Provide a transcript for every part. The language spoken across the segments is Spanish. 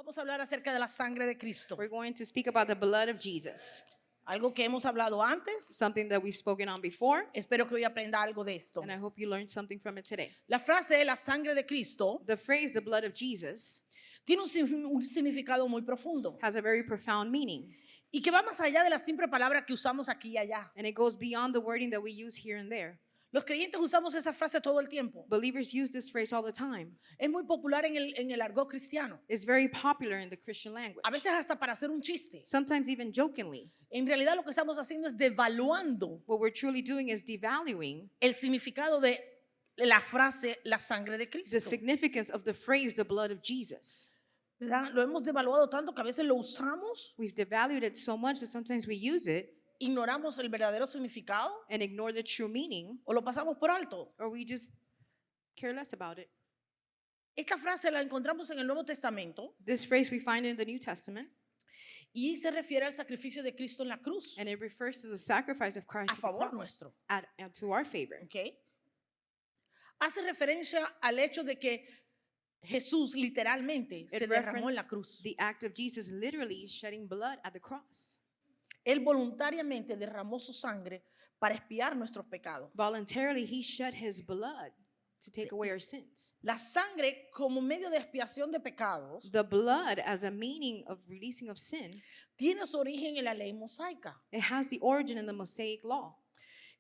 Vamos a hablar acerca de la sangre de Cristo. We're going to speak about the blood of Jesus, Algo que hemos hablado antes. something that we've spoken on before, Espero que hoy aprenda algo de esto. and I hope you learned something from it today. La frase la sangre de Cristo The phrase, the blood of Jesus, tiene un significado muy profundo has a very profound meaning, y que va más allá de la simple palabra que usamos aquí y allá. and it goes beyond the wording that we use here and there. Los creyentes usamos esa frase todo el tiempo. Believers use this phrase all the time. Es muy popular en el argot cristiano. It's very popular in the Christian language, A veces hasta para hacer un chiste. sometimes even jokingly. En realidad lo que estamos haciendo es devaluando What we're truly doing is devaluing el significado de la frase la sangre de the Cristo. significance of the phrase, the blood of Jesus. ¿Verdad? Lo hemos devaluado tanto que a veces lo usamos, We've devalued it so much that sometimes we use it ignoramos el verdadero significado and ignore the true meaning, o lo pasamos por alto. or we just care less about it. Esta frase la encontramos en el Nuevo Testamento This phrase we find in the New Testament, y se refiere al sacrificio de Cristo en la cruz. and it refers to the sacrifice of Christ A at the favor cross, nuestro. to our favor. ¿Ok? Hace referencia al hecho de que Jesús literalmente se It derramó en la references cruz. the act of Jesus literally shedding blood at the cross. Él voluntariamente derramó su sangre para expiar nuestros pecados. Voluntarily, he shed his blood to take away our sins. La sangre como medio de expiación de pecados The blood, as a meaning of releasing of sin, tiene su origen en la ley mosaica, it has the origin in the Mosaic law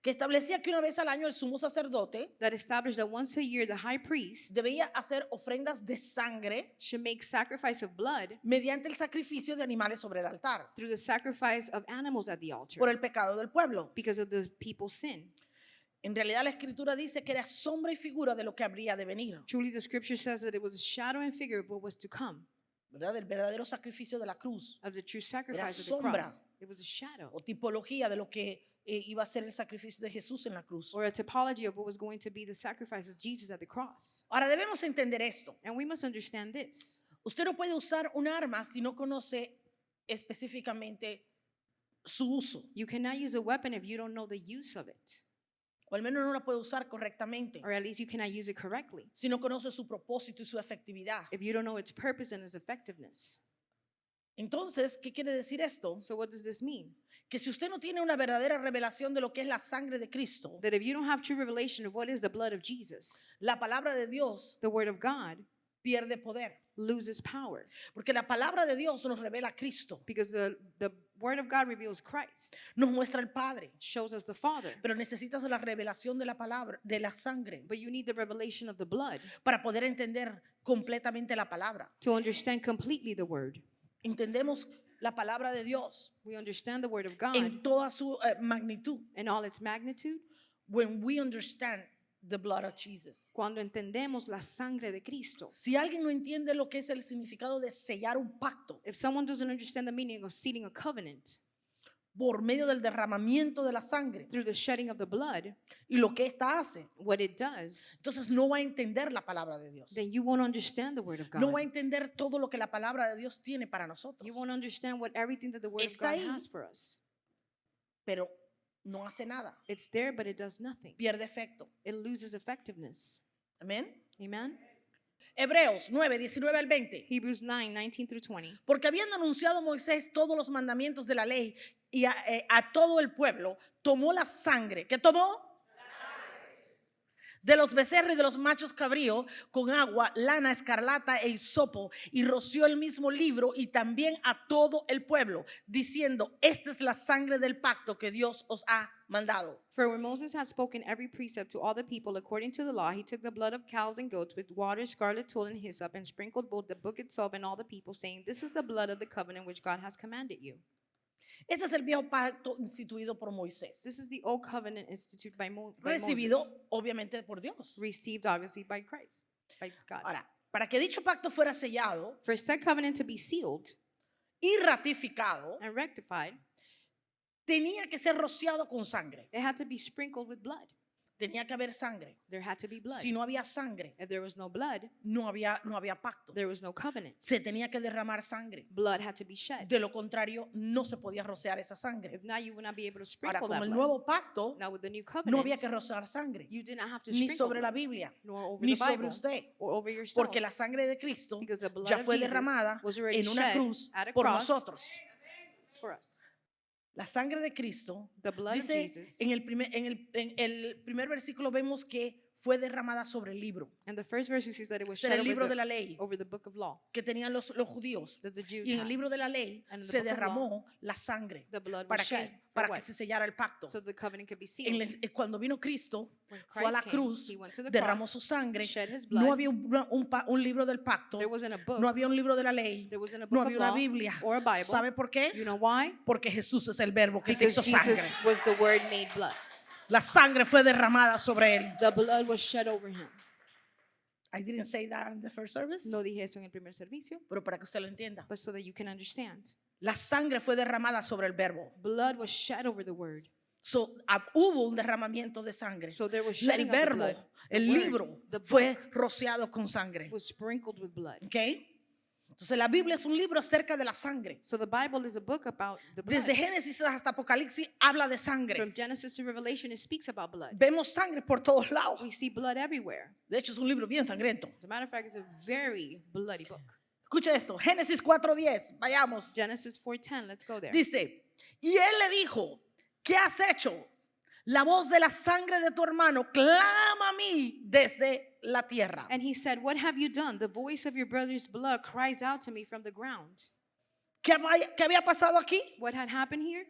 que establecía que una vez al año el sumo sacerdote that established that once a year the high priest debía hacer ofrendas de sangre should make sacrifice of blood mediante el sacrificio de animales sobre el altar through the sacrifice of animals at the altar por el pecado del pueblo. because of the people's sin. En realidad la escritura dice que era sombra y figura de lo que habría de venir, Truly, the scripture says that it was a shadow and figure of what was to come, ¿verdad? Del verdadero sacrificio de la cruz of the true sacrifice of the sombra. cross. It was a shadow, o tipología de lo que iba a ser el sacrificio de Jesús en la cruz. or a typology of what was going to be the sacrifice of Jesus at the cross. Ahora debemos entender esto. And we must understand this. Usted no puede usar un arma si no conoce específicamente su uso, You cannot use a weapon if you don't know the use of it, o al menos no la puede usar correctamente, or at least you cannot use it correctly si no conoce su propósito y su efectividad. if you don't know its purpose and its effectiveness. Entonces, ¿qué quiere decir esto? So what does this mean? Que si usted no tiene una verdadera revelación de lo que es la sangre de Cristo, That if you don't have true revelation of what is the blood of Jesus, la palabra de Dios the word of God pierde poder, loses power, porque la palabra de Dios nos revela a Cristo, because the word of God reveals Christ, nos muestra al Padre, shows us the Father. pero necesitas la revelación de la palabra, de la sangre, But you need the revelation of the blood para poder entender completamente la palabra. to understand completely the word. Entendemos la palabra de Dios We understand the word of God en toda su magnitud. in all its magnitude When we understand the blood of Jesus. cuando entendemos la sangre de Cristo. Si alguien no entiende lo que es el significado de sellar un pacto If someone doesn't understand the meaning of sealing a covenant por medio del derramamiento de la sangre through the shedding of the blood, y lo que ésta hace, what it does, entonces no va a entender la palabra de Dios. then you won't understand the word of God. No va a entender todo lo que la palabra de Dios tiene para nosotros. You won't understand what everything that the word of Está God ahí. has for us. Pero no hace nada. It's there, but it does nothing. Pierde efecto. It loses effectiveness. Amén. Amen. Hebreos 9, 19 al 20. Hebrews 9, 19 through 20. Porque habiendo anunciado Moisés todos los mandamientos de la ley y a todo el pueblo, tomó la sangre. ¿Qué tomó? De los becerros y de los machos cabríos con agua, lana, escarlata e hisopo, y roció el mismo libro y también a todo el pueblo, diciendo: esta es la sangre del pacto que Dios os ha mandado. For when Moses had spoken every precept to all the people according to the law, he took the blood of cows and goats with water, scarlet wool, and hyssop, and sprinkled both the book itself and all the people, saying, "This is the blood of the covenant which God has commanded you." Este es el viejo pacto instituido por Moisés, This is the old covenant instituted by recibido Moses, obviamente por Dios. received obviously by Christ, by God. Ahora, para que dicho pacto fuera sellado For said covenant to be sealed y ratificado, and rectified, tenía que ser rociado con sangre. it had to be sprinkled with blood. tenía que haber sangre. There had to be blood. Si no había sangre, If there was no blood, no había pacto. there was no covenant. Se tenía que derramar sangre. Blood had to be shed. De lo contrario, no se podía rociar esa sangre. If not, you would not be able to Ahora, sprinkle con that el blood. nuevo pacto, Now with the new no había covenant, que rociar sangre, you did not have to ni sprinkle sobre la blood, Biblia, nor over ni the sobre Bible, usted, or over yourself. porque la sangre de Cristo Because the blood ya of fue Jesus derramada was already en una shed cruz at a por cross nosotros. for us. La sangre de Cristo, The blood of dice Jesus. en el primer versículo vemos que fue derramada sobre el libro. And the first verse you see is that it was Será shed el libro over de la ley the book of law que tenían los judíos. that the Jews Y en el had. libro de la ley And in the se book of law, derramó la sangre. The blood ¿Para was shed. qué? Para For que what? se sellara el pacto. So the covenant could be En sealed. cuando vino Cristo, When fue a la Christ came, cruz, he went to the derramó cross, su sangre. shed his blood. No había un libro del pacto, There wasn't a book. no había un libro de la ley, There wasn't a no book of había una law Biblia. or a Bible. ¿Sabe por qué? You know why? Porque Jesús es el verbo que se Because hizo Jesus sangre. was the word made blood. La sangre fue derramada sobre él. The blood was shed over him. I didn't say that in the first service, No dije eso en el primer servicio, pero para que usted lo entienda. but so that you can understand. La sangre fue derramada sobre el verbo. Blood was shed over the word. So, hubo un derramamiento de sangre. So there was El shedding of the verbo, blood. The el word, libro the book fue rociado con sangre. was sprinkled with blood. ¿Ok? Entonces la Biblia es un libro acerca de la sangre. So the Bible is a book about the blood. Desde Génesis hasta Apocalipsis habla de sangre. From Genesis to Revelation, it speaks about blood. Vemos sangre por todos lados. We see blood everywhere. De hecho, es un libro bien sangriento. As a matter of fact, it's a very bloody book. Escucha esto, Génesis 4:10, vayamos. Genesis 4:10, let's go there. Dice, y él le dijo, ¿qué has hecho? La voz de la sangre de tu hermano clama a mí desde la tierra. And he said, what have you done? The voice of your brother's blood cries out to me from the ground. ¿Qué había pasado aquí? What had happened here?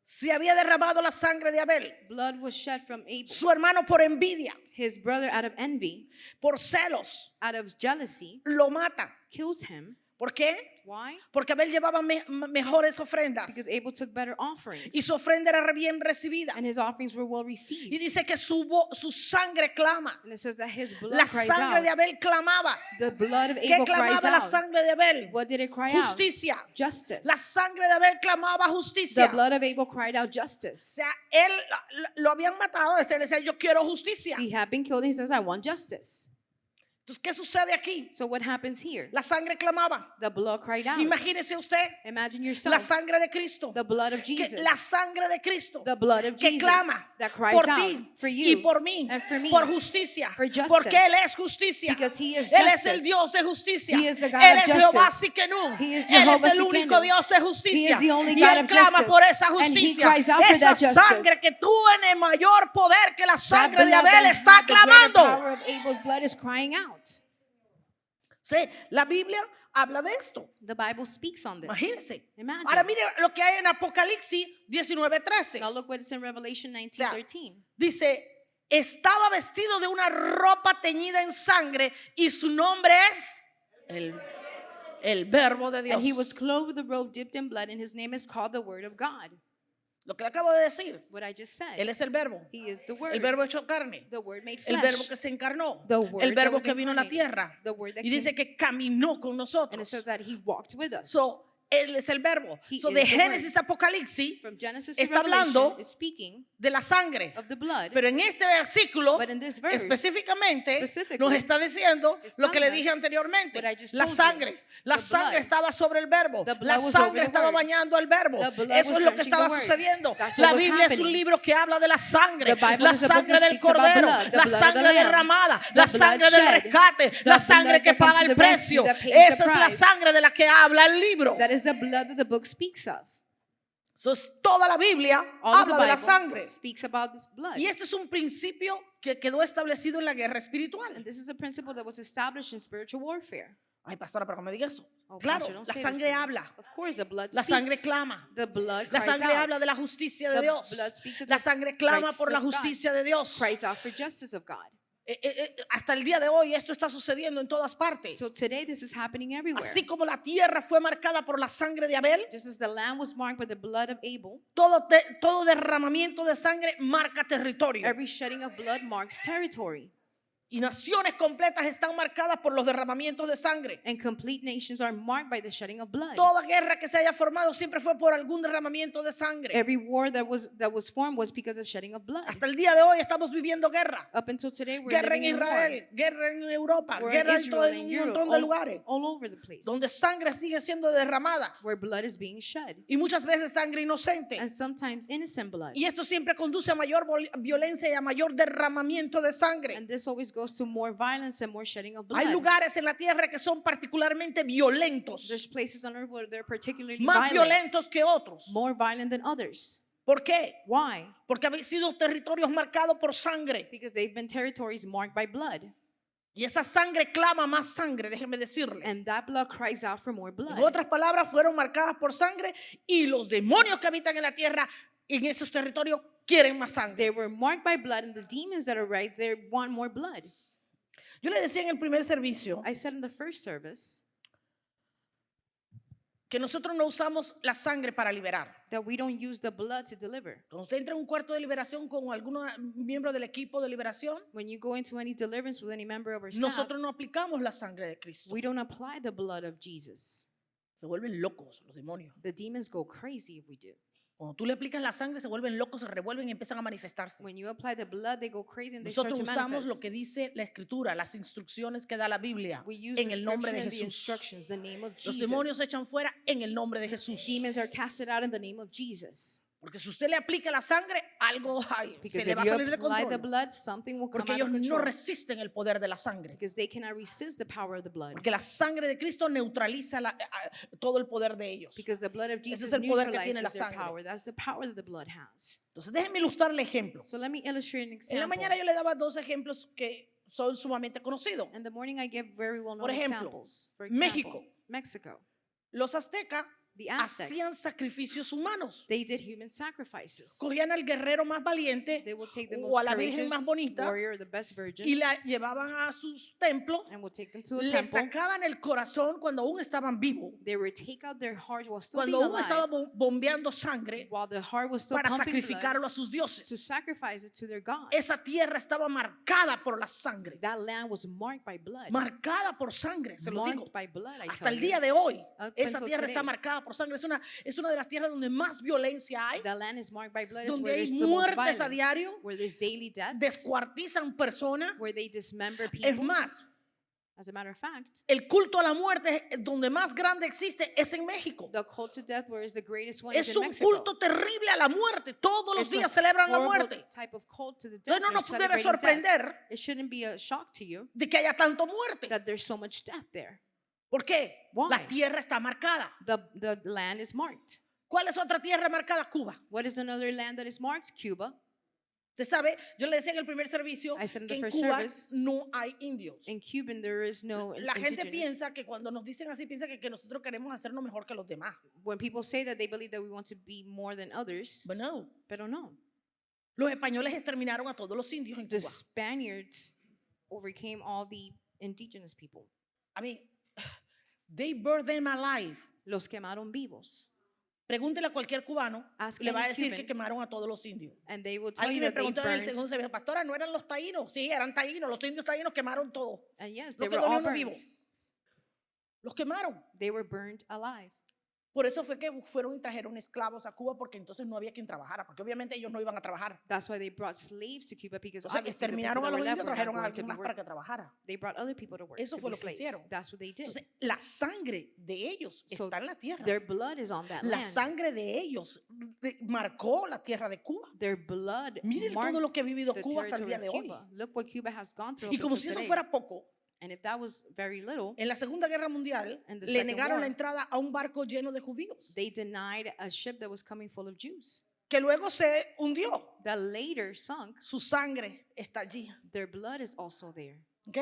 Se había derramado la sangre de Abel, Blood was shed from Abel. su hermano por envidia, His brother, out of envy, por celos, out of jealousy, lo mata. kills him. ¿Por qué? Why? Porque Abel llevaba mejores ofrendas Because Abel took better offerings. y su ofrenda era bien recibida. And his offerings were well Y received. dice que su sangre clama. And it says that his blood La cries sangre de out. Abel clamaba. The blood of ¿Qué Abel cries clamaba la out. sangre de Abel? What did it cry out? Justicia. Justice. La sangre de Abel clamaba The justicia. blood of Abel cried out O justice. sea, él lo habían matado. Él decía, yo quiero justicia. He had been killed. He says, I want justice. Entonces, ¿qué sucede aquí? So what happens here? La sangre clamaba. The blood cried out. Imagínese usted Imagine la yourself. sangre de Cristo. The blood of Que Jesus. la sangre de Cristo The blood of que Jesus clama that cries por out ti for y you por mí, and for me, por justicia, for justice. porque Él es justicia. Because he is Él es justice. el Dios de justicia. He is the God Él of es Jehová justice. Siquenú. He is Él es Jehovah el único Siquenu. Dios de justicia. He is the only Y God Él of clama justice. por esa And he justicia. cries out for Esa that justice. sangre que tiene mayor poder que la That sangre de blood Abel that está had the greater clamando. power of Abel's blood is crying out. Sí, la Biblia habla de esto. The Bible speaks on this. Imagínense. Imagine. Ahora mire lo que hay en Apocalipsis 19:13. Now look what it's in Revelation O sea, 19:13. dice, estaba vestido de una ropa teñida en sangre y su nombre es el verbo de Dios. And he was clothed with a robe dipped in blood, and his name is called the Word of God. Lo que le acabo de decir, What I just said. Él es el verbo. He is the Word. El verbo hecho carne. The Word made El flesh. verbo que se encarnó. The word El that verbo was que vino a la incarnated. tierra. The word that Y dice came. que caminó con And it nosotros. says that he walked with us. So, Él es el verbo. He So, is de the Génesis word. a Apocalipsis From Genesis to está Revelation hablando is speaking de la sangre. of the blood. Pero en este versículo But in this verse, específicamente specifically, nos está diciendo it's lo que le telling dije us anteriormente. what I just La told you. sangre. La The sangre blood. estaba sobre el verbo. The blood La was sangre over the estaba word. bañando al verbo. The blood Eso was es lo que drenching estaba the word. sucediendo. That's La what was Biblia es un happening. libro que habla de la sangre. The Bible La is a book sangre that del speaks about cordero. blood, the La blood of the sangre lamb, derramada. the La blood sangre del shed, rescate. the La sangre blood que that comes paga to el the precio. rescue, that pays the Esa es la price. sangre de la que habla el libro. That is the blood that the book speaks of. Eso es toda la Biblia All of the habla de la Bible sangre. speaks about this blood. Y este es un principio que quedó establecido en la guerra And espiritual. this is a principle that was established in spiritual warfare. Ay, pastora, pero no me diga eso. Oh, Claro, Pastor, don't la say this sangre to me. habla. Of course, the blood La sangre speaks. clama. The blood La cries sangre out. habla de la justicia de The Dios. blood speaks of La the sangre clama por la righteousness of God. justicia de Dios. Cries out for justice of God. Hasta el día de hoy esto está sucediendo en todas partes. So today this is happening everywhere. Así como la tierra fue marcada por la sangre de Abel, Just as the land was marked by the blood of Abel, todo derramamiento de sangre marca territorio. every shedding of blood marks territory. Y naciones completas están marcadas por los derramamientos de sangre. And complete nations are marked by the shedding of blood. Toda guerra que se haya formado siempre fue por algún derramamiento de sangre. Every war that was formed was because of shedding of blood. Hasta el día de hoy estamos viviendo guerra. Up until today, we're Guerra en living in war. Israel, guerra en Europa, We're guerra in en todo Israel and un Europe, montón de lugares all over the place, donde sangre sigue siendo derramada where blood is being shed, y muchas veces sangre inocente. and sometimes innocent blood. Y esto siempre conduce a mayor violencia y a mayor derramamiento de sangre. And this always goes to more violence and more shedding of Hay blood. lugares en la tierra que son particularmente violentos, There's places on earth where they're particularly más violent, violentos que otros. more violent than others. ¿Por qué? Why? Porque han sido territorios marcados por sangre. Because they've been territories marked by blood, Y esa sangre clama más sangre, déjeme decirle. and that blood cries out for more En blood. otras palabras, fueron marcadas por sangre y los demonios que habitan en la tierra en esos territorios quieren más sangre. They were marked by blood, and the demons that are right there want more blood. Yo le decía en el primer servicio I said in the first service que nosotros no usamos la sangre para liberar. that we don't use the blood to deliver. Cuando usted entra en un cuarto de liberación con algún miembro del equipo de liberación, When you go into any deliverance with any member of our staff, nosotros no aplicamos la sangre de Cristo. we don't apply the blood of Jesus. Se vuelven locos los demonios. The demons go crazy if we do. Cuando tú le aplicas la sangre, se vuelven locos, se revuelven y empiezan a manifestarse. When you apply the blood, they go crazy and they start Nosotros to usamos manifest. lo que dice la Escritura, las instrucciones que da la Biblia We use en the el nombre scripture de and the Jesús. instructions, the name of Los demonios se Jesus. echan fuera en el nombre de Jesús. Demons are casted out in the name of Jesus. Porque si usted le aplica la sangre, algo hay, se Because le if va a you salir de apply the control. blood, something will come Porque out ellos of no control. resisten el poder de la sangre. Because they cannot resist the power of the blood. Porque la sangre de Cristo neutraliza todo el poder de ellos. Because the blood of Ese Jesus es el poder que tiene la neutralizes their sangre. power. That's the power that the blood has. Entonces déjenme ilustrar el ejemplo. So let me illustrate an En la example. mañana yo le daba dos ejemplos que son sumamente conocidos. In the morning, I give very well-known Por ejemplo, examples. For example, México. Mexico. Los aztecas The Aztecs, hacían sacrificios humanos. they did human sacrifices. Cogían al guerrero más valiente They will take the o most a la virgen courageous más bonita warrior, the best virgin, y la llevaban a sus templos. and will take them to a Le temple. sacaban el corazón cuando aún estaban vivos. They would take out their heart while still Cuando being aún alive, estaba bombeando sangre while the heart was still para pumping blood, sacrificarlo a sus to dioses. sacrifice it to their gods. Esa tierra estaba marcada por la sangre. That land was marked by blood. Marcada por sangre, se lo digo. Marked by blood, I Hasta tell el you. día de hoy, Up esa until tierra está today. marcada por sangre. Es una de las tierras donde más violencia hay, The land is marked by blood, is donde where hay there's the most muertes a violence, diario, where there's daily deaths, descuartizan personas. where they dismember Es people. más, As a matter of fact, el culto a la muerte donde más grande existe es en México. the cult to death, where is the greatest one, is Es in un Mexico. culto terrible a la muerte. Todos los It's a días celebran la horrible muerte. type of cult to the death. Entonces no They're nos debe celebrating death. sorprender It shouldn't be a shock to you de que haya tanto muerte. that there's so much death there. ¿Por qué? Why? La tierra está marcada. The land is marked. ¿Cuál es otra tierra marcada? Cuba. What is another land that is marked? Cuba. Usted sabe, yo le decía en el primer servicio I said in que the en first Cuba service, no hay indios. In Cuban, there is no La gente indigenous. piensa que cuando nos dicen así, piensa que nosotros queremos hacernos mejor que los demás. When people say that, they believe that we want to be more than others, But no. pero no. Los españoles exterminaron a todos los indios en The Cuba. Spaniards overcame all the indigenous people. I mean, they burned them alive. Los quemaron vivos. Pregúntele a cualquier cubano, Ask le va a any decir Cuban. que quemaron a todos los indios. And they will tell you Alguien me that they preguntó en el burned. segundo servicio, pastora, ¿no eran los taínos? Sí, eran taínos. Los indios taínos quemaron todo. And yes, No they were quedó ni all uno vivo. burned. Los quemaron. They were burned alive. Por eso fue que fueron y trajeron esclavos a Cuba, porque entonces no había quien trabajara, porque obviamente ellos no iban a trabajar. That's why they brought slaves to Cuba, because O sea, obviously the people exterminaron a that los were indios, left were not trajeron a going to alguien be más para worked. que trabajara. They brought other people to work. Eso to fue be lo que slaves. hicieron. That's what they did. Entonces, la sangre de ellos So está en la tierra. Their blood is on that La land. sangre de ellos marcó la tierra de Cuba. Their blood Miren marked todo lo que ha vivido the Cuba hasta el territory día de of hoy. Cuba. Look what Cuba has gone through Y up como until si eso today. fuera poco, And if that was very little, en la Segunda Guerra Mundial In the le Second negaron War, la entrada a un barco lleno de judíos, they denied a ship that was coming full of Jews que luego se hundió. that later sunk. Su sangre está allí. Their blood is also there. ¿Ok?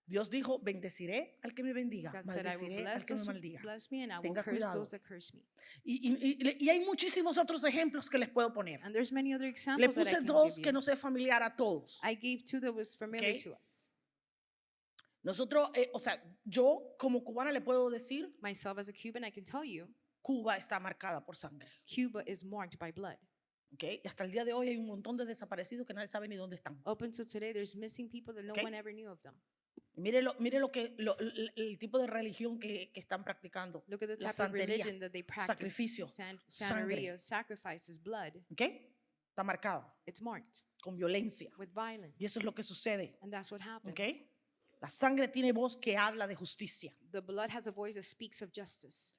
Dios dijo, bendeciré al que me bendiga, God said, I will maldeciré al bless que me those who maldiga. bless me, and I will Tenga curse cuidado. those that curse me. Y hay muchísimos otros ejemplos que les puedo poner. And there's many other Le examples that I puse can dos give que you. nos es familiar a todos. I gave two that was familiar Okay. to us. Nosotros, o sea, yo como cubana le puedo decir, Myself as a Cuban, I can tell you, Cuba está marcada por sangre. Cuba is marked by blood. ¿Okay? Y hasta el día de hoy hay un montón de desaparecidos que nadie sabe ni dónde están. Up until today, there's missing people that no Okay. one ever knew of them. Y mire el tipo de religión que están practicando. Look at the La type of santería, religion that they practice. sacrificio, Santeria, sacrifices, blood. ¿okay? Está marcado It's marked con violencia. with violence. Y eso es lo que sucede. And that's what happens. ¿Okay? La sangre tiene voz que habla de justicia The blood has a voice that speaks of justice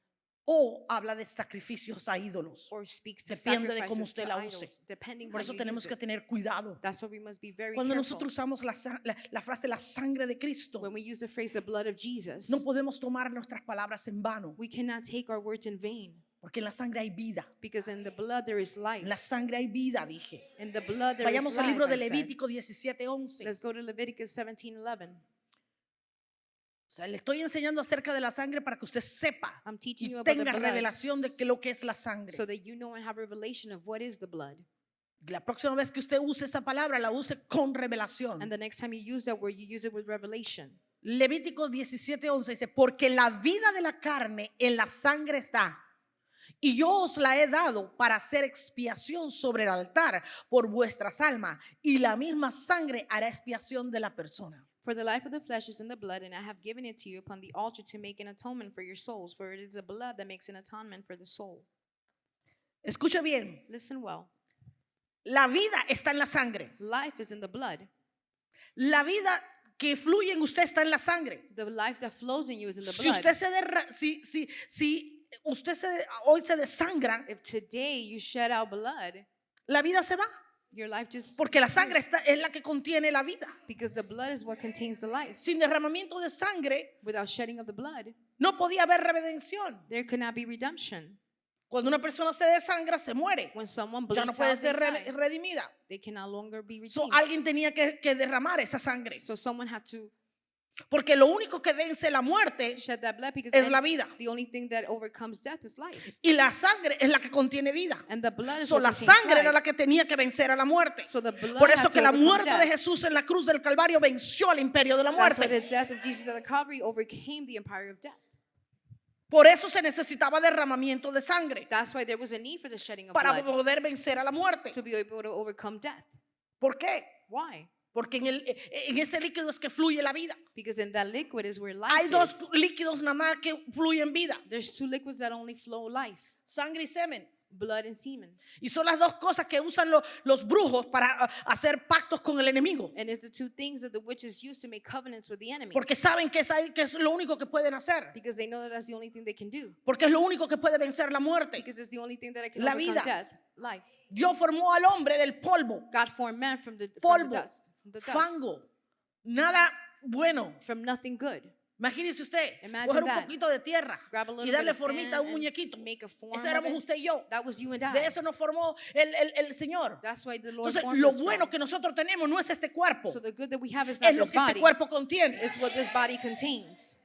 o habla de sacrificios a ídolos. or speaks to Depende de cómo sacrifices usted to la idols, use. depending Por how eso you tenemos use que it. tener cuidado. That's why we must be very Cuando careful. nosotros usamos la frase la sangre de Cristo, When we use the phrase the blood of Jesus, no podemos tomar nuestras palabras en vano, we cannot take our words in vain, porque en la sangre hay vida. because in the blood there is life. En la sangre hay vida, dije. In the blood there Vayamos is al life, libro de I said. Levítico 17:11. Let's go to Leviticus 17:11. O sea, le estoy enseñando acerca de la sangre para que usted sepa I'm teaching y you about the tenga blood revelación de que lo que es la sangre. so that you know and have revelation of what is the blood. La próxima vez que usted use esa palabra, la use con revelación. And the next time you use that word, you use it with revelation. Levítico 17:11 dice, porque la vida de la carne en la sangre está, y yo os la he dado para hacer expiación sobre el altar por vuestras almas, y la misma sangre hará expiación de la persona. For the life of the flesh is in the blood, and I have given it to you upon the altar to make an atonement for your souls, for it is the blood that makes an atonement for the soul. Escuche bien, Listen well. la vida está en la sangre. Life is in the blood. La vida que fluye en usted está en la sangre. The life that flows in you is in the Si blood. usted si usted hoy se desangra, If today you shed out blood, la vida se va, your life just porque la sangre disappears, es la que contiene la vida. because the blood is what contains the life. Sin derramamiento de sangre Without shedding of the blood, no podía haber redención. there could not be redemption. Cuando una persona se desangra, se muere. When someone Ya no bleeds puede out, they ser die. redimida. They can no longer be So, redeemed. alguien tenía que derramar esa sangre. So someone had to Porque lo único que vence la muerte shed that blood, because es la vida. the only thing that overcomes death is life. Y la sangre es la que contiene vida. And the blood is So, what la contains sangre era life. la que tenía que vencer a la muerte. So the blood Por eso had que to la overcome muerte de death. Jesús en la cruz del Calvario venció al imperio de la That's why muerte. the death of Jesus at the Calvary overcame the empire of death. Por eso se necesitaba derramamiento de sangre That's why there was a need for the shedding of para blood poder vencer a la muerte. to be able to overcome death. ¿Por qué? Why? Porque en ese líquido es que fluye la vida. Because in that liquid is where Hay life dos is. líquidos nada más que fluyen vida: There's two liquids that only flow life, sangre y semen. blood and semen. Y son las dos cosas que usan los brujos para hacer pactos con el enemigo. And it's the two things that the witches use to make covenants with the enemy. Porque saben que es lo único que pueden hacer. Because they know that that's the only thing they can do. Porque es lo único que puede vencer la muerte. Because it's the only thing that can La overcome vida. death. Life. Dios formó al hombre del polvo, God formed man from the polvo, dust. From the dust. fango, nada bueno. From nothing good. Imagínese usted, Imagine coger un that. poquito de tierra Grab a little y darle bit of formita a sand un and muñequito. make a form Ese of éramos it. usted y yo. That was you and I. De eso nos formó el Señor. That's why the Lord Entonces, formed lo us bueno from. que nosotros tenemos no es este cuerpo, So the good that we have is not es lo this que este body. cuerpo contiene. It's what this body contains.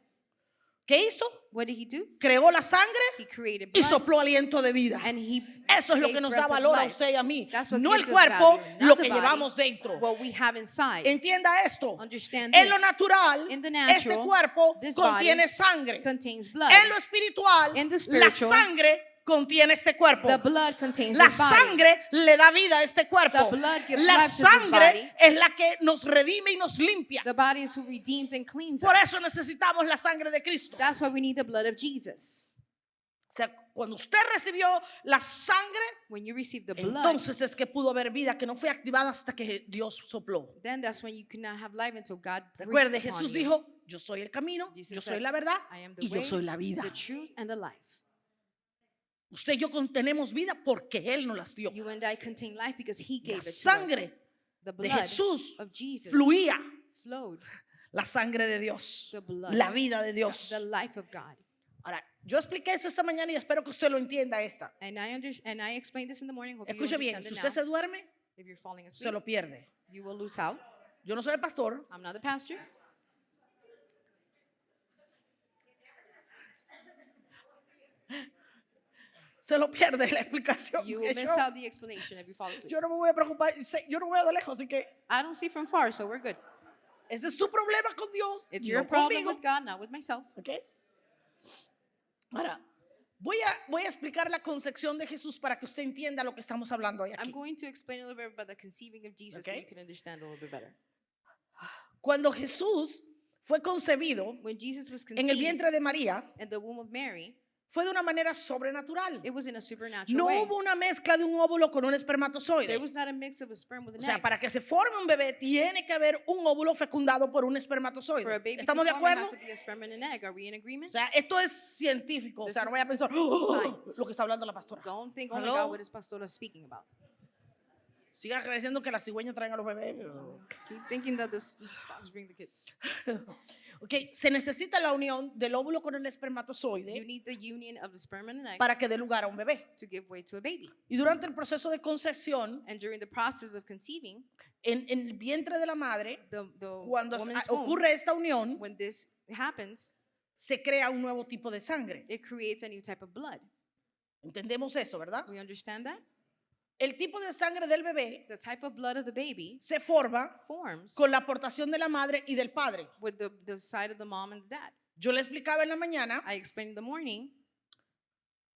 ¿Qué hizo? What did he do? Creó la sangre He created y blood sopló aliento de vida. and he Eso es lo gave que nos breath da of valor a life. usted y a mí. That's what No el gives us cuerpo, value, not lo the que body, llevamos dentro. what we have inside. Entienda esto. Understand En lo this. natural, In the este natural, cuerpo this contiene body sangre. contains blood. En lo espiritual, In the la spiritual, sangre contiene este cuerpo. The blood contains La this body. sangre le da vida a este cuerpo. The blood gives La life to this sangre body. es la que nos redime y nos limpia. The body is who redeems and cleans Por us. eso necesitamos la sangre de Cristo. That's why we need the blood of Jesus. O sea, cuando usted recibió la sangre, When you receive the blood, entonces es que pudo haber vida que no fue activada hasta que Dios sopló. then that's when you could not have life until God breathed Recuerde, upon Jesús you. dijo, yo soy el camino, Jesus yo said, soy la verdad I am the y yo way, soy la vida. the truth, and the life. Usted y yo tenemos vida porque Él nos las dio. You and I contain life because He gave La it to us. sangre The de blood Jesús of Jesus fluía. flowed. La sangre de Dios, The blood, la vida de Dios. the life of God. Ahora, yo expliqué eso esta mañana y espero que usted lo entienda esta. And I explained this in the morning. Hope you Escuche bien, understand si it usted now. se duerme, If you're falling se asleep, lo pierde. you will lose out. Yo no soy el pastor, I'm not the pastor. se lo pierde la explicación. You porque will miss out the explanation if you fall asleep. yo no me voy a preocupar, yo no veo de lejos, así que I don't see from far, so we're good. ese es su problema con Dios, It's no your problem conmigo. with God, not with myself. ¿Ok? Ahora, Voy a explicar la concepción de Jesús para que usted entienda lo que estamos hablando hoy I'm aquí. going to explain a little bit about the conceiving of Jesus so Okay. you can understand a little bit better. Cuando Jesús fue concebido When Jesus was en el conceived vientre de María, in the womb of Mary, fue de una manera sobrenatural. it was in a supernatural No way. hubo una mezcla de un óvulo con un There espermatozoide. was not a mix of a sperm with O an sea, egg. para que se forme un bebé tiene que haber un óvulo fecundado por un For a espermatozoide. baby to ¿Estamos de form, it acuerdo? has to be a sperm and an egg. Are we in O agreement? sea, esto es científico. O This sea, no is vaya a pensar "Oh, science. lo que está hablando la pastora. Don't think, oh my Hello? God, what is Pastora speaking about? Siga creyendo que las cigüeñas traen a los bebés. Keep thinking that the stocks bring the kids. Ok, se necesita la unión del óvulo con el You espermatozoide need the union of the sperm and an egg para que dé lugar a un bebé. to give way to a baby. Y durante el proceso de concepción, And during the process of conceiving, en el vientre de la madre, the cuando woman's womb, ocurre esta unión, when this happens, se crea un nuevo tipo de sangre. it creates a new type of blood. Entendemos eso, ¿verdad? We understand that? El tipo de sangre del bebé The type of blood of the baby se forma forms con la aportación de la madre y del padre. with the side of the mom and the dad. Yo le explicaba en la mañana, I explained in the morning,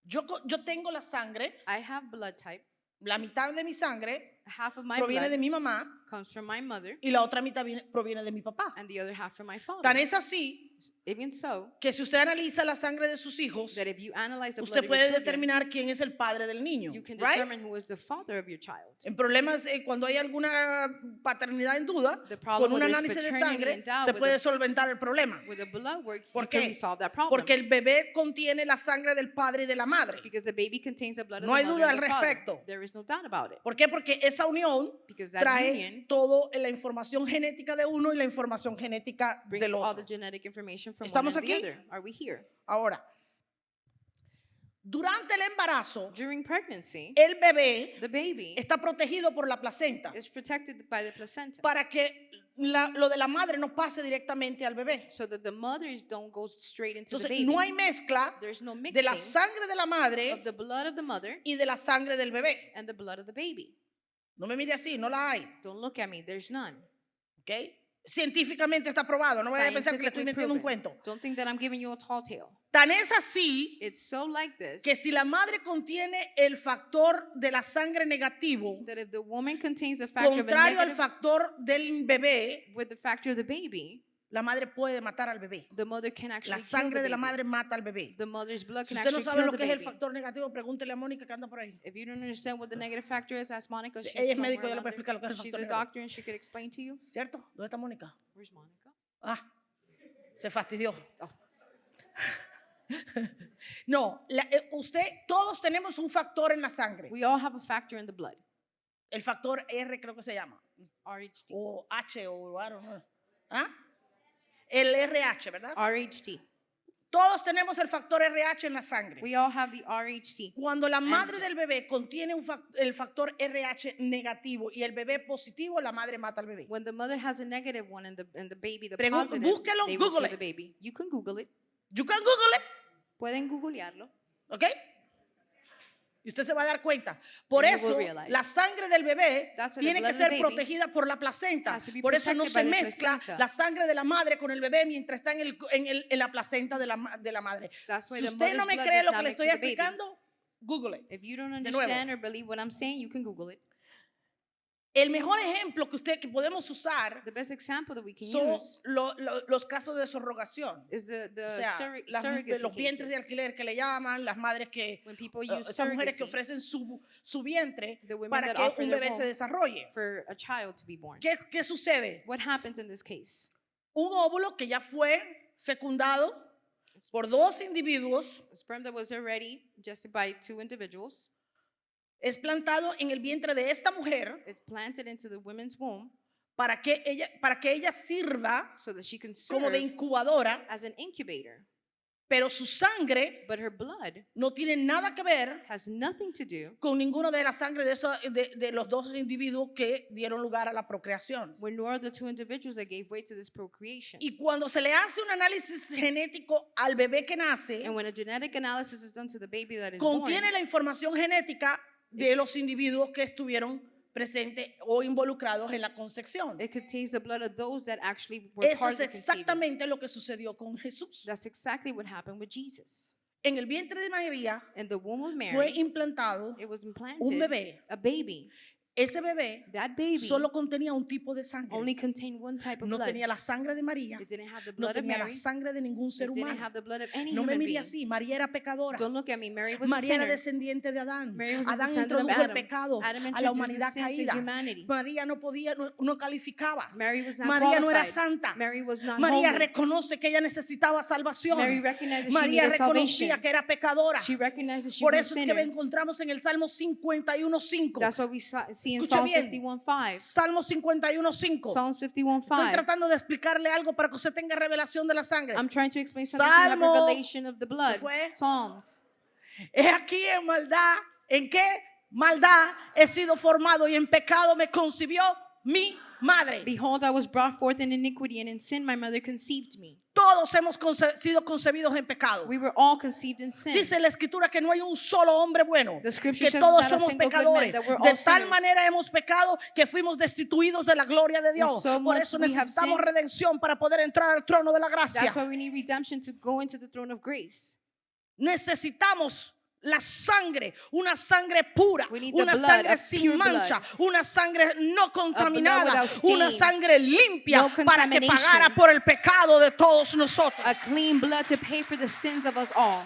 yo tengo la sangre, I have blood type. la mitad de mi sangre Half of my proviene de blood mi mamá comes from my mother, y la otra mitad proviene de mi papá. and the other half from my father. Tan es así Even so, que si usted analiza la sangre de sus hijos, that if you analyze the blood usted of your puede children, determinar quién es el padre del niño, you can right? determine who is the father of your child. En problemas, cuando hay alguna paternidad en duda, The problem con un where there's análisis de paternity sangre in doubt se with puede the- solventar el problema. With the blood work, ¿Por you can qué? resolve that problem. Porque el bebé contiene la sangre del padre y de la madre. Because the baby contains the blood of No the hay mother duda and the al father. respecto. There is no doubt about it. ¿Por qué? Porque esa unión Because that trae union toda la información genética de uno y la información genética brings del all the otro. genetic information from one ¿Estamos and the aquí? other. Are we here? Ahora, durante el embarazo, During pregnancy, el bebé the baby está protegido por la placenta is protected by the placenta para que lo de la madre no pase directamente al bebé. so that the mothers don't go straight into the Entonces, baby. no hay mezcla There's no de la mixing sangre de la of madre the blood of the mother y de la sangre del bebé. and the blood of the baby. No me mire así, no la hay. Don't look at me. There's none. ¿Ok? Científicamente está probado. No vaya a pensar que le estoy Scientifically metiendo un proven. cuento. Don't think that I'm giving you a tall tale. Tan es así It's so like this que si la madre contiene el factor de la sangre negativo, that if the woman contains the factor of a contrario al negative factor del bebé, with the factor of the baby, la madre puede matar al bebé. the mother can actually La kill sangre the de la baby. madre mata al bebé. The mother's blood Si can usted no actually sabe kill lo the que es el baby. factor negativo, pregúntele a Mónica que anda por ahí. If you don't understand what the negative factor is, ask Monica. She's Ella es somewhere médico, ella le around puede explicar lo que es there. el She's factor a negativo. doctor and she could explain to you. ¿Cierto? ¿Dónde está Mónica? Where's Monica? Ah, se fastidió. Oh. No, todos tenemos un factor en la sangre. We all have a factor in the blood. El factor R creo que se llama. RHD. O H o I don't know. ¿Ah? El RH, ¿verdad? RHD. Todos tenemos el factor RH en la sangre. We all have the RHD. Cuando la madre del bebé contiene el factor RH negativo y el bebé positivo, la madre mata al bebé. When the mother has a negative one and the baby, the Pregun- positive, búsquelo, they will Google kill the it. baby. You can Google it. You can Google it, Pueden googlearlo. ¿ok? Y usted se va a dar cuenta. Por And you will eso, realize. la sangre del bebé That's why the tiene que blood of the ser baby protegida por la placenta. has to be Por eso no protected se by the mezcla placenta. la sangre de la madre con el bebé mientras está en la placenta de la madre. That's why Si the usted no mother's me blood cree does lo not que le mix estoy with the baby. explicando, Google it. If you don't nuevo. understand or believe what I'm saying, you can Google it. El mejor ejemplo que podemos usar The best example that we can son use los casos de subrogación. is the O sea, surrogacy los vientres de cases. alquiler que le llaman, las madres que, When people use esas mujeres que surrogacy ofrecen su vientre The women para that que offer un their bebé se womb. desarrolle. for a child to be born. ¿Qué sucede? What happens in this case? Un óvulo que ya fue fecundado por dos individuos A sperm that was already gested by two individuals, es plantado en el vientre de esta mujer it's planted into the woman's womb para que ella sirva so that she can como de serve incubadora, as an incubator. pero su sangre But her blood no tiene nada que ver has nothing to do con ninguno de la sangre de los dos individuos que dieron lugar a la procreación. with nor the two individuals that gave way to this procreation. Y cuando se le hace un análisis genético al bebé que nace, And when a genetic analysis is done to the baby that is born, contiene la información genética de los individuos que estuvieron presentes o involucrados en la concepción. it contains the blood of those that actually were Eso part es of the conceiving. exactamente lo que sucedió con Jesús. That's exactly what happened with Jesus. En el vientre de María in the womb of fue Mary, implantado it was implanted un bebé. a baby. Ese bebé That baby solo contenía un tipo de only sangre. contained one type of No blood. tenía la sangre de María, It didn't have the no blood of tenía la Mary. sangre de ningún ser It didn't humano. have the blood of any No me human mire being. así, María era pecadora. Don't look at me. Mary was a María era sinner. descendiente de Adán. Mary was a Adán descendant of introdujo el Adam. pecado Adam a la introduced humanidad sin to caída. humanity. María no podía, no calificaba. Mary was not María no era qualified. santa. Mary was not María holy. reconoce que ella necesitaba salvación. Mary recognized that she María needed reconocía salvation. que era pecadora. She recognized that she Por was eso a es que sinner. encontramos en el Salmo 51:5. That's what we see in Escuche Psalm bien. 51:5. Salmo 51:5. Psalms Estoy 51:5. tratando de explicarle algo para que usted tenga revelación de la sangre. I'm trying to explain something so you have Salmo. revelation of the blood. ¿Se fue? Psalms. Es aquí en maldad. ¿En qué maldad he sido formado y en pecado me concibió mi madre? Behold, I was brought forth in iniquity, and in sin my mother conceived me. Todos hemos sido concebidos en pecado. We were all conceived in sin. Dice la escritura que no hay un solo hombre bueno, The scripture que says todos not a somos single good pecadores. man, that we're De all tal sinners. manera hemos pecado que fuimos destituidos de la gloria de Dios. so Por much eso we have necesitamos sinned. redención para poder entrar al trono de la That's gracia. why we need redemption to go into the throne of grace. Necesitamos la sangre, una sangre pura, We need the una blood, sangre a sin pure mancha, una sangre no contaminada, without stain, una sangre limpia no para que contamination. pagara por el pecado de todos nosotros. A clean blood to pay for the sins of us all.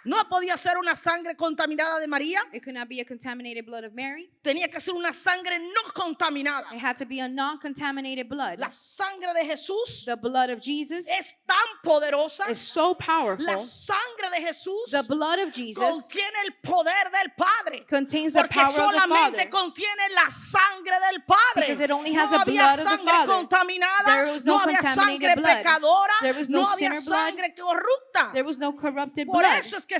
No podía ser una sangre contaminada de María, It could not be a contaminated blood of Mary. tenía que ser una sangre no contaminada. It had to be a non-contaminated blood. La sangre de Jesús The blood of Jesus es tan poderosa. is so powerful. La sangre de Jesús The blood of Jesus contiene el poder del Padre. contains the Porque power of the solamente Father. contiene la sangre del Padre. Because it only has No the había blood of the sangre Father. contaminada, There was no no había contaminated sangre blood. pecadora, There was no no había sinner blood. sangre corrupta. There was no corrupted Por blood. eso es que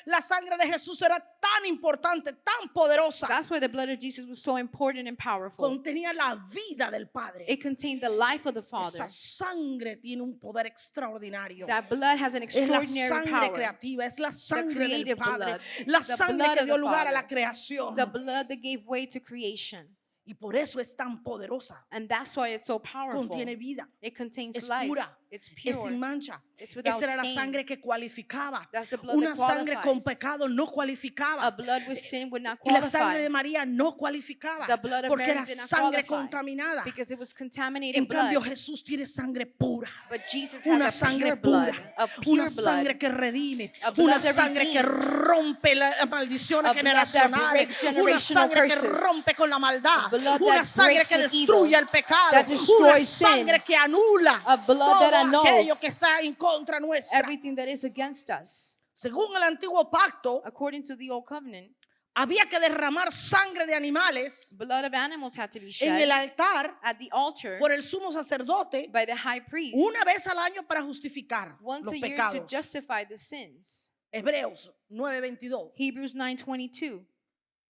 la sangre de Jesús era tan importante, tan poderosa. That's why the blood of Jesus was so important and powerful. Contenía la vida del Padre. It contained the life of the Father. Esa sangre tiene un poder extraordinario. That blood has an Es la extraordinary sangre power. creativa, es la sangre del creative Padre, blood, la the sangre blood que of dio the lugar a la Father, creación. The blood that gave way to creation. Y por eso es tan poderosa. And that's why it's so powerful. Contiene vida, It contains es life. pura, It's es pure. sin mancha. It's without Esa era la stain. sangre que cualificaba. That's the blood Una that sangre con qualifies. pecado no A cualificaba. blood with sin would not Y la sangre de qualify. María no cualificaba. The blood of Porque Mary era did not sangre qualify. contaminada. Because it was contaminated En cambio blood. Jesús tiene sangre pura. But Jesus Una has a sangre pure blood. pura, A pure una blood. sangre que redime, A blood una that sangre que redeems. rompe las maldiciones A blood that generacionales, breaks una generational sangre que curses. rompe con la maldad, A blood una that sangre breaks que with destruye evil, el pecado, that una destroys sin. sangre que anula A blood todo that annuls aquello que está en contra nuestra. everything that is against us. Según el antiguo pacto, According to the old covenant, había que derramar sangre de animales blood of animals had to be en el shed altar at the altar por el sumo sacerdote by the high priest una vez al año para justificar once los a year to pecados. justify the sins. Hebreos 9:22. Hebrews 9:22.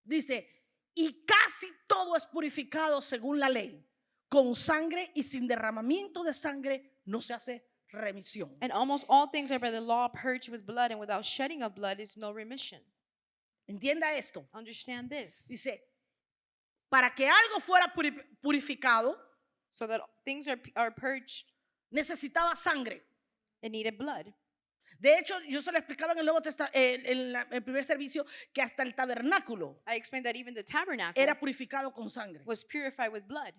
Dice, y casi todo es purificado según la ley. Con sangre y sin derramamiento de sangre no se hace remisión. And almost all things are by the law purged with blood, and without shedding of blood is no remission. Entienda esto. Understand this. Dice, para que algo fuera purificado, So that things are purged, necesitaba sangre. it needed blood. De hecho, yo se lo explicaba en el Nuevo Testamento, en el primer servicio, que hasta el tabernáculo I explained that even the tabernacle era purificado con sangre. was purified with blood.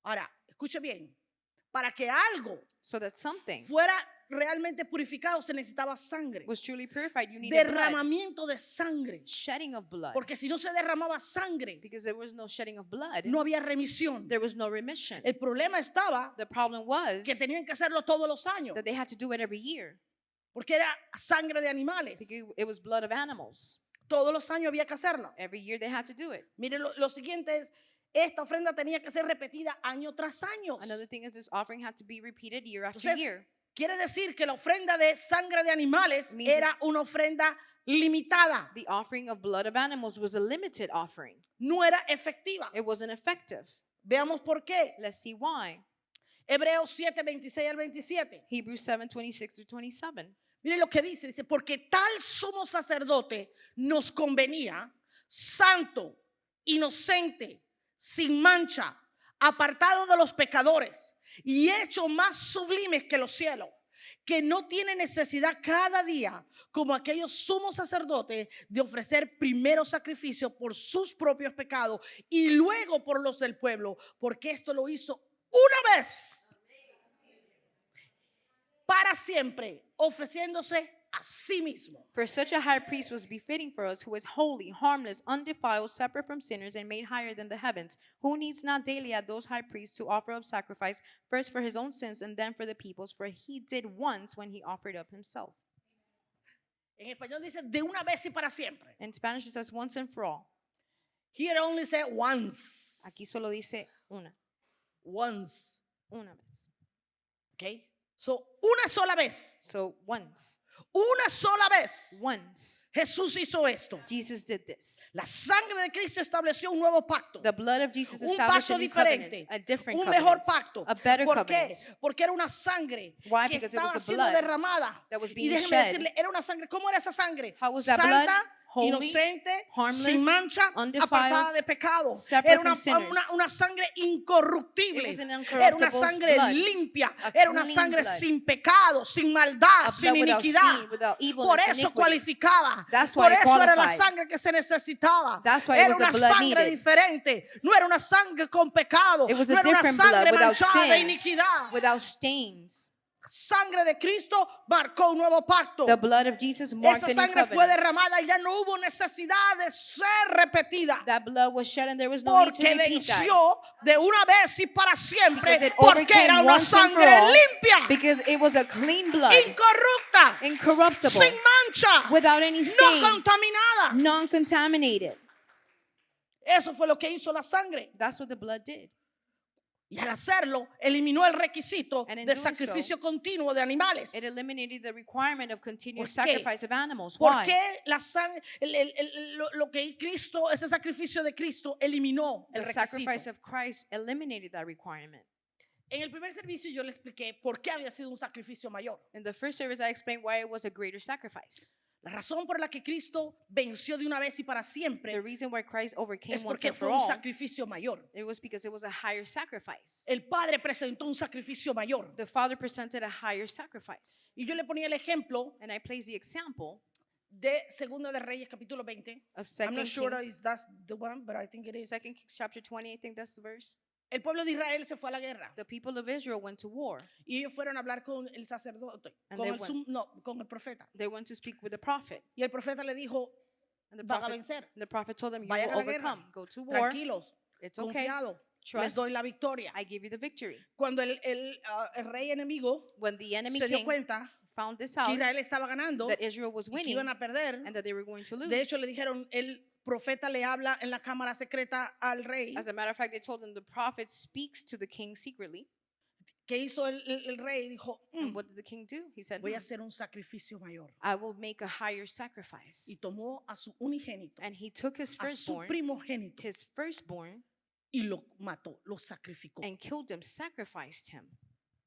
Ahora, escuche bien. Para que algo So that something fuera realmente purificado se necesitaba sangre. was truly purified, you needed blood. Derramamiento de sangre. Shedding of blood. Porque si no se derramaba sangre, Because there was no shedding of blood, no había remisión. there was no remission. El problema estaba The problem was que tenían que hacerlo todos los años, that they had to do it every year. porque era sangre de animales. Because it was blood of animals. Todos los años había que hacerlo. Every year they had to do it. Miren, lo siguiente es, esta ofrenda tenía que ser repetida año tras año. Another thing is this offering had to be repeated year after Entonces, year. quiere decir que la ofrenda de sangre de animales Means- era una ofrenda limitada, The offering of blood of animals was a limited offering. no era efectiva. It wasn't effective. Veamos por qué. Let's see why. Hebreos 7, 26 al 27. Hebrews 7:26-27. Miren lo que dice, porque tal sumo sacerdote nos convenía, santo, inocente, sin mancha, apartado de los pecadores y hecho más sublimes que los cielos. que no tiene necesidad cada día, como aquellos sumos sacerdotes, de ofrecer primero sacrificio por sus propios pecados y luego por los del pueblo, porque esto lo hizo una vez para siempre, ofreciéndose a sí mismo. For such a high priest was befitting for us, who is holy, harmless, undefiled, separate from sinners, and made higher than the heavens, who needs not daily at those high priests to offer up sacrifice, first for his own sins and then for the people's, for he did once when he offered up himself. En español dice de una vez y para siempre. In Spanish it says once and for all. Here only say once. Aquí solo dice una Once. vez. Okay? So, una sola vez. So once Una sola vez. Jesús hizo esto. Jesus did this. La sangre de Cristo estableció un nuevo pacto. The blood of Jesus Un established pacto a new diferente. covenant, a different Un covenant, mejor pacto. a better ¿Por qué? covenant. Porque era una sangre Why? que Because it was estaba the siendo blood derramada. that was Y being déjeme shed. decirle, era una sangre. ¿Cómo era esa sangre? How was that blood? Santa, Holy, inocente, harmless, sin mancha, undefiled, apartada de pecado. separate Era from sinners. una sangre incorruptible. It was an Era incorruptible una sangre blood, limpia. a Era una clean sangre blood, sin pecado, sin maldad, a sin blood without iniquidad. sin, without evilness, Por eso iniquity. cualificaba. That's why Por it eso era la qualified. sangre que se necesitaba. That's why it Era was the una blood sangre needed. diferente. No era una sangre con pecado. It was No a era una different blood sangre without manchada de sin, iniquidad. without stains. Sangre de Cristo marcó un nuevo pacto. The blood of Jesus marked Esa a new sangre fue covenant. derramada y ya no hubo necesidad de ser repetida. That blood was shed and there was no need to Porque repeat that. venció de una vez y para siempre. Because it Porque overcame era una once and for sangre all, limpia, because it was a clean blood, incorrupta, incorruptible, sin mancha, without any no stain, contaminada. non-contaminated. Eso fue lo que hizo la sangre. That's what the blood did. Y al hacerlo, eliminó el requisito And in de doing sacrificio continuo de animales. It eliminated the requirement of continuous ¿Por qué? sacrifice of animals. ¿Por Why? qué la sangre, lo que Cristo, ese sacrificio de Cristo eliminó el The sacrifice requisito? of Christ eliminated that requirement. En el primer servicio yo le expliqué por qué había sido un sacrificio mayor. In the first service, I explained why it was a greater sacrifice. La razón por la que Cristo venció de una vez y para The siempre reason why Christ overcame es once porque and fue for un all, sacrificio mayor. it was because it was a higher sacrifice. El Padre presentó un sacrificio mayor. The Father presented a higher sacrifice. Y yo le ponía el ejemplo And I placed the example de Segunda de Reyes capítulo 20. of I'm not 2 sure Kings, if that's the one, but I think it is. 2 Kings chapter 20, I think that's the verse. El pueblo de Israel se fue a la guerra The people of Israel went to war. y ellos fueron a hablar con el sacerdote, And con they el, con el profeta. They went to speak with the prophet. Y el profeta le dijo, And van a vencer. the prophet told them, you Vayan will a la guerra. overcome. Go to war. Tranquilos, It's okay. confiado. Les Trust. doy la victoria. I give you the victory. Cuando el rey enemigo When the enemy se dio king cuenta found this que out, Israel estaba ganando that Israel was y que winning iban a perder, and that they were going to lose. de hecho le dijeron, el profeta le habla en la cámara secreta al rey. As a matter of fact, they told him the prophet speaks to the king secretly. ¿Qué hizo el rey? Dijo, And what did the king do? He said, voy a hacer un sacrificio mayor. I will make a higher sacrifice. Y tomó a su unigénito, And he took his a su firstborn, primogénito, y lo mató, lo sacrificó. and killed him, sacrificed him.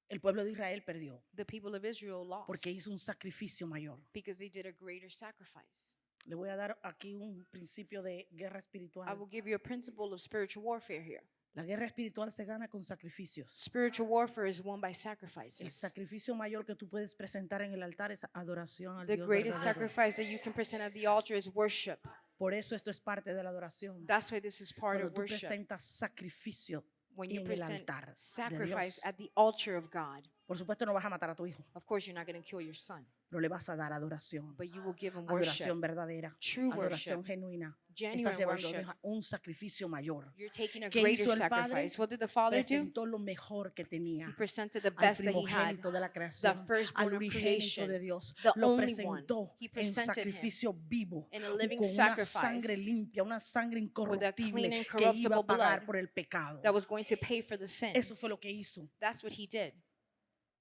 El pueblo de Israel perdió The people of Israel lost porque hizo un sacrificio mayor. because they did a greater sacrifice. Le voy a dar aquí un principio de guerra I espiritual. will give you a principle of spiritual warfare here. La guerra espiritual se gana con sacrificios. Spiritual warfare is won by El sacrifices. sacrificio mayor que tú puedes presentar en el altar es adoración al The Dios greatest verdadero. sacrifice that you can present at the altar is worship. Por eso esto es parte de la adoración. That's why this is part Cuando of tú worship. presentas sacrificio When you en el present altar de sacrifice Dios. at the altar of God. Por supuesto no vas a matar a tu hijo, Of course, you're not going to kill your son, pero le vas a dar adoración. but you will give him worship, Adoración verdadera, true adoración worship, genuina. genuine Estás llevando worship. un sacrificio mayor. You're taking a ¿Qué greater hizo el Padre? sacrifice. What did the Father do? Presentó lo mejor que tenía. He presented the Al best that he had, primogénito de la creación, firstborn al of unigénito creation, de Dios, the lo only presentó one. He en presented him sacrificio vivo, in a living con una sacrifice sangre limpia, una sangre clean, incorruptible que incorruptible iba a pagar blood por el pecado. that was going to pay for the Eso sins. fue lo que hizo. That's what he did.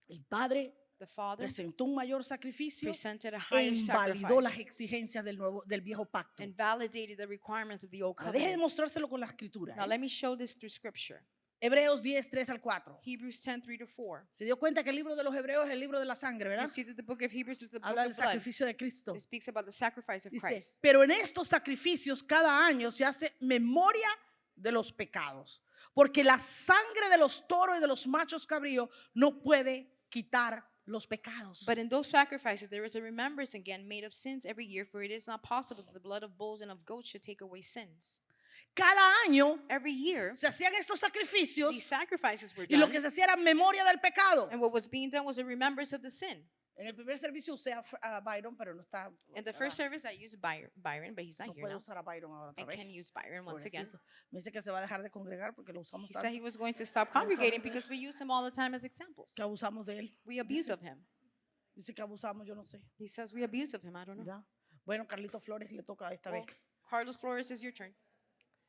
El Padre The Father presentó un mayor sacrificio presented a e higher invalidó las sacrifice exigencias del viejo pacto. and validated the requirements of the old Ahora, deje de covenant. mostrárselo con la escritura. Now let me show this through scripture. Hebreos 10, 3 al 4. Hebrews 10, 3-4. Se dio cuenta que el libro de los Hebreos es el libro de la sangre, You ¿verdad? see that the book of Hebrews is the book Habla del of blood. sacrificio de Cristo. It speaks about the sacrifice of Dice, Christ. pero en estos sacrificios cada año se hace memoria de los pecados, porque la sangre de los toros y de los machos cabríos no puede quitar los pecados. But in those sacrifices, there is a remembrance again made of sins every year, for it is not possible that the blood of bulls and of goats should take away sins. Cada año Every year, se hacían estos sacrificios these sacrifices were y lo done, que se hacía era memoria del pecado. and what was being done was a remembrance of the sin. En el primer servicio usé a Byron, pero no está. In the first service, I used Byron, but he's not No here puedo now. usar a Byron ahora otra I vez. can use Byron once again. Pobrecito. Me dice que se va a dejar de congregar porque lo usamos He said tanto he was going to stop usamos congregating de él. because we use him all the time as examples. que abusamos de él. We abuse of him. Dice que abusamos, yo no sé. He says we abuse of him. I don't know. ¿Verdad? Bueno, Carlito Flores le toca esta Well, vez. Carlos Flores, is your turn.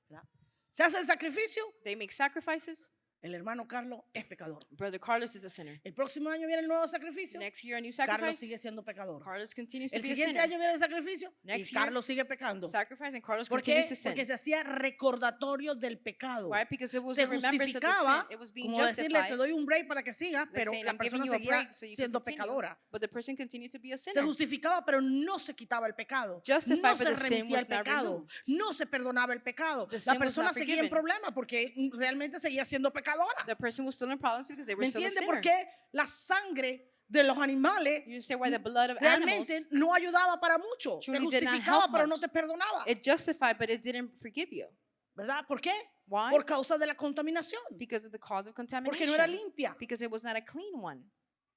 ¿Verdad? Se hace el sacrificio, They make sacrifices. el hermano Carlos es pecador. Brother Carlos is a sinner. El próximo año viene el nuevo sacrificio, Next year, a new Carlos sacrifice. sigue siendo pecador. Carlos continues to El be a siguiente sinner. año viene el sacrificio y Next year, Carlos sigue pecando. Sacrifice, and Carlos ¿Por qué? continues to sin. Porque se hacía recordatorio del pecado. Why? Because it was Se a remembrance of the sin. justificaba It was being como decirle, te justified. doy un break para que sigas, Like pero saying, la I'm giving persona you a seguía break so you can siendo continue. pecadora. But the person continued to be a Se sinner. justificaba, pero no se quitaba el pecado. Justified, No but se the sin remitía el was not pecado. removed. No se perdonaba el pecado. The La sin was persona not seguía en forgiven. problemas porque realmente seguía siendo pecadora. The person was still in problems because they were ¿Me still a entiende sinner. por qué la sangre de los animales You say why the blood of animals, realmente no ayudaba para mucho? Te truly did not justificaba, help pero no much. te perdonaba. it justified, but it didn't forgive you. ¿Verdad? ¿Por qué? Why? Por causa de la contaminación. Because of the cause of Porque contamination. no era limpia. Because it was not a clean one.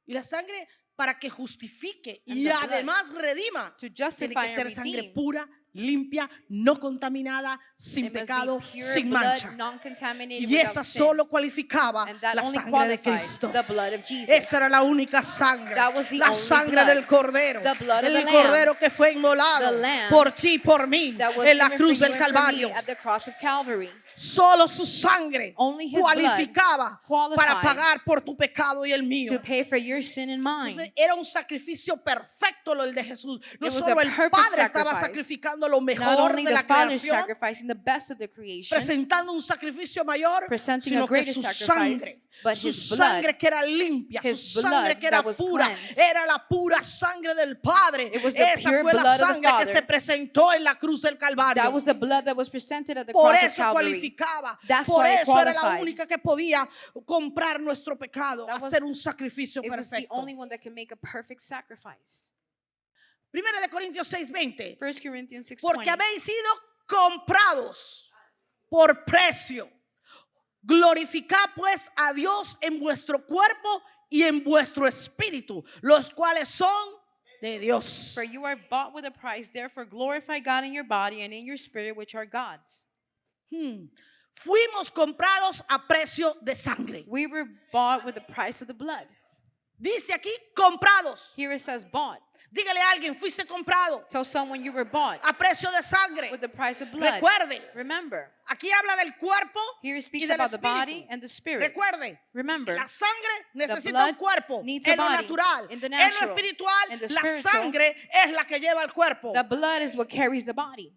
Y la sangre para que justifique And y the blood además redima, To tiene justify que ser and sangre redeem. pura, limpia, no contaminada, sin It must pecado, be pure sin blood, mancha. non-contaminated, Y without esa sin. solo cualificaba And that la only sangre de qualified Cristo. the blood of Jesus. Esa era la única sangre, That was the la only sangre blood. del Cordero, The blood of the el Lamb. Cordero que fue inmolado The Lamb por ti y por mí that was en la given cruz for del you and for me Calvario. at the cross of Calvary. Solo su sangre Only his cualificaba blood para qualified pagar por tu pecado y el mío. To pay for your sin and mine. Entonces era un sacrificio perfecto lo el de Jesús. No It was solo a el perfect Padre estaba sacrifice. sacrificando lo Not mejor only de the la Father creación, sacrificing the best of the creation, presentando un sacrificio mayor, presenting sino a que greater su sacrifice, sangre, but su his blood, sangre que era limpia, su his sangre blood que era that was pura, cleansed. era la pura sangre del Padre. It was the Esa pure fue la blood of the sangre que Father. se presentó en la cruz del Calvario. that was the blood that was presented at the Por cross of eso Calvary. cualificaba. That's Por why it eso era la qualified. única que podía comprar nuestro pecado, That was- hacer un sacrificio It was the perfecto. only one that can make a perfect sacrifice. Primera de Corintios 6:20. 1 Corinthians 6:20. Porque habéis sido comprados por precio. Glorificad pues a Dios en vuestro cuerpo y en vuestro espíritu, los cuales son de Dios. For you are bought with a price, therefore glorify God in your body and in your spirit, which are God's. Fuimos comprados a precio de sangre. We were bought with the price of the blood. Dice aquí comprados. Here it says bought. Dígale a alguien, fuiste comprado Tell someone you were bought a precio de sangre. with the price of blood. Recuerde, Remember, aquí habla del cuerpo here it y speaks del about the espíritu. body and the spirit. Recuerde, Remember, la sangre necesita blood un cuerpo needs en a lo body, natural, in the en lo natural, espiritual. in the La spiritual. sangre es la que lleva el cuerpo. the blood is what carries the body.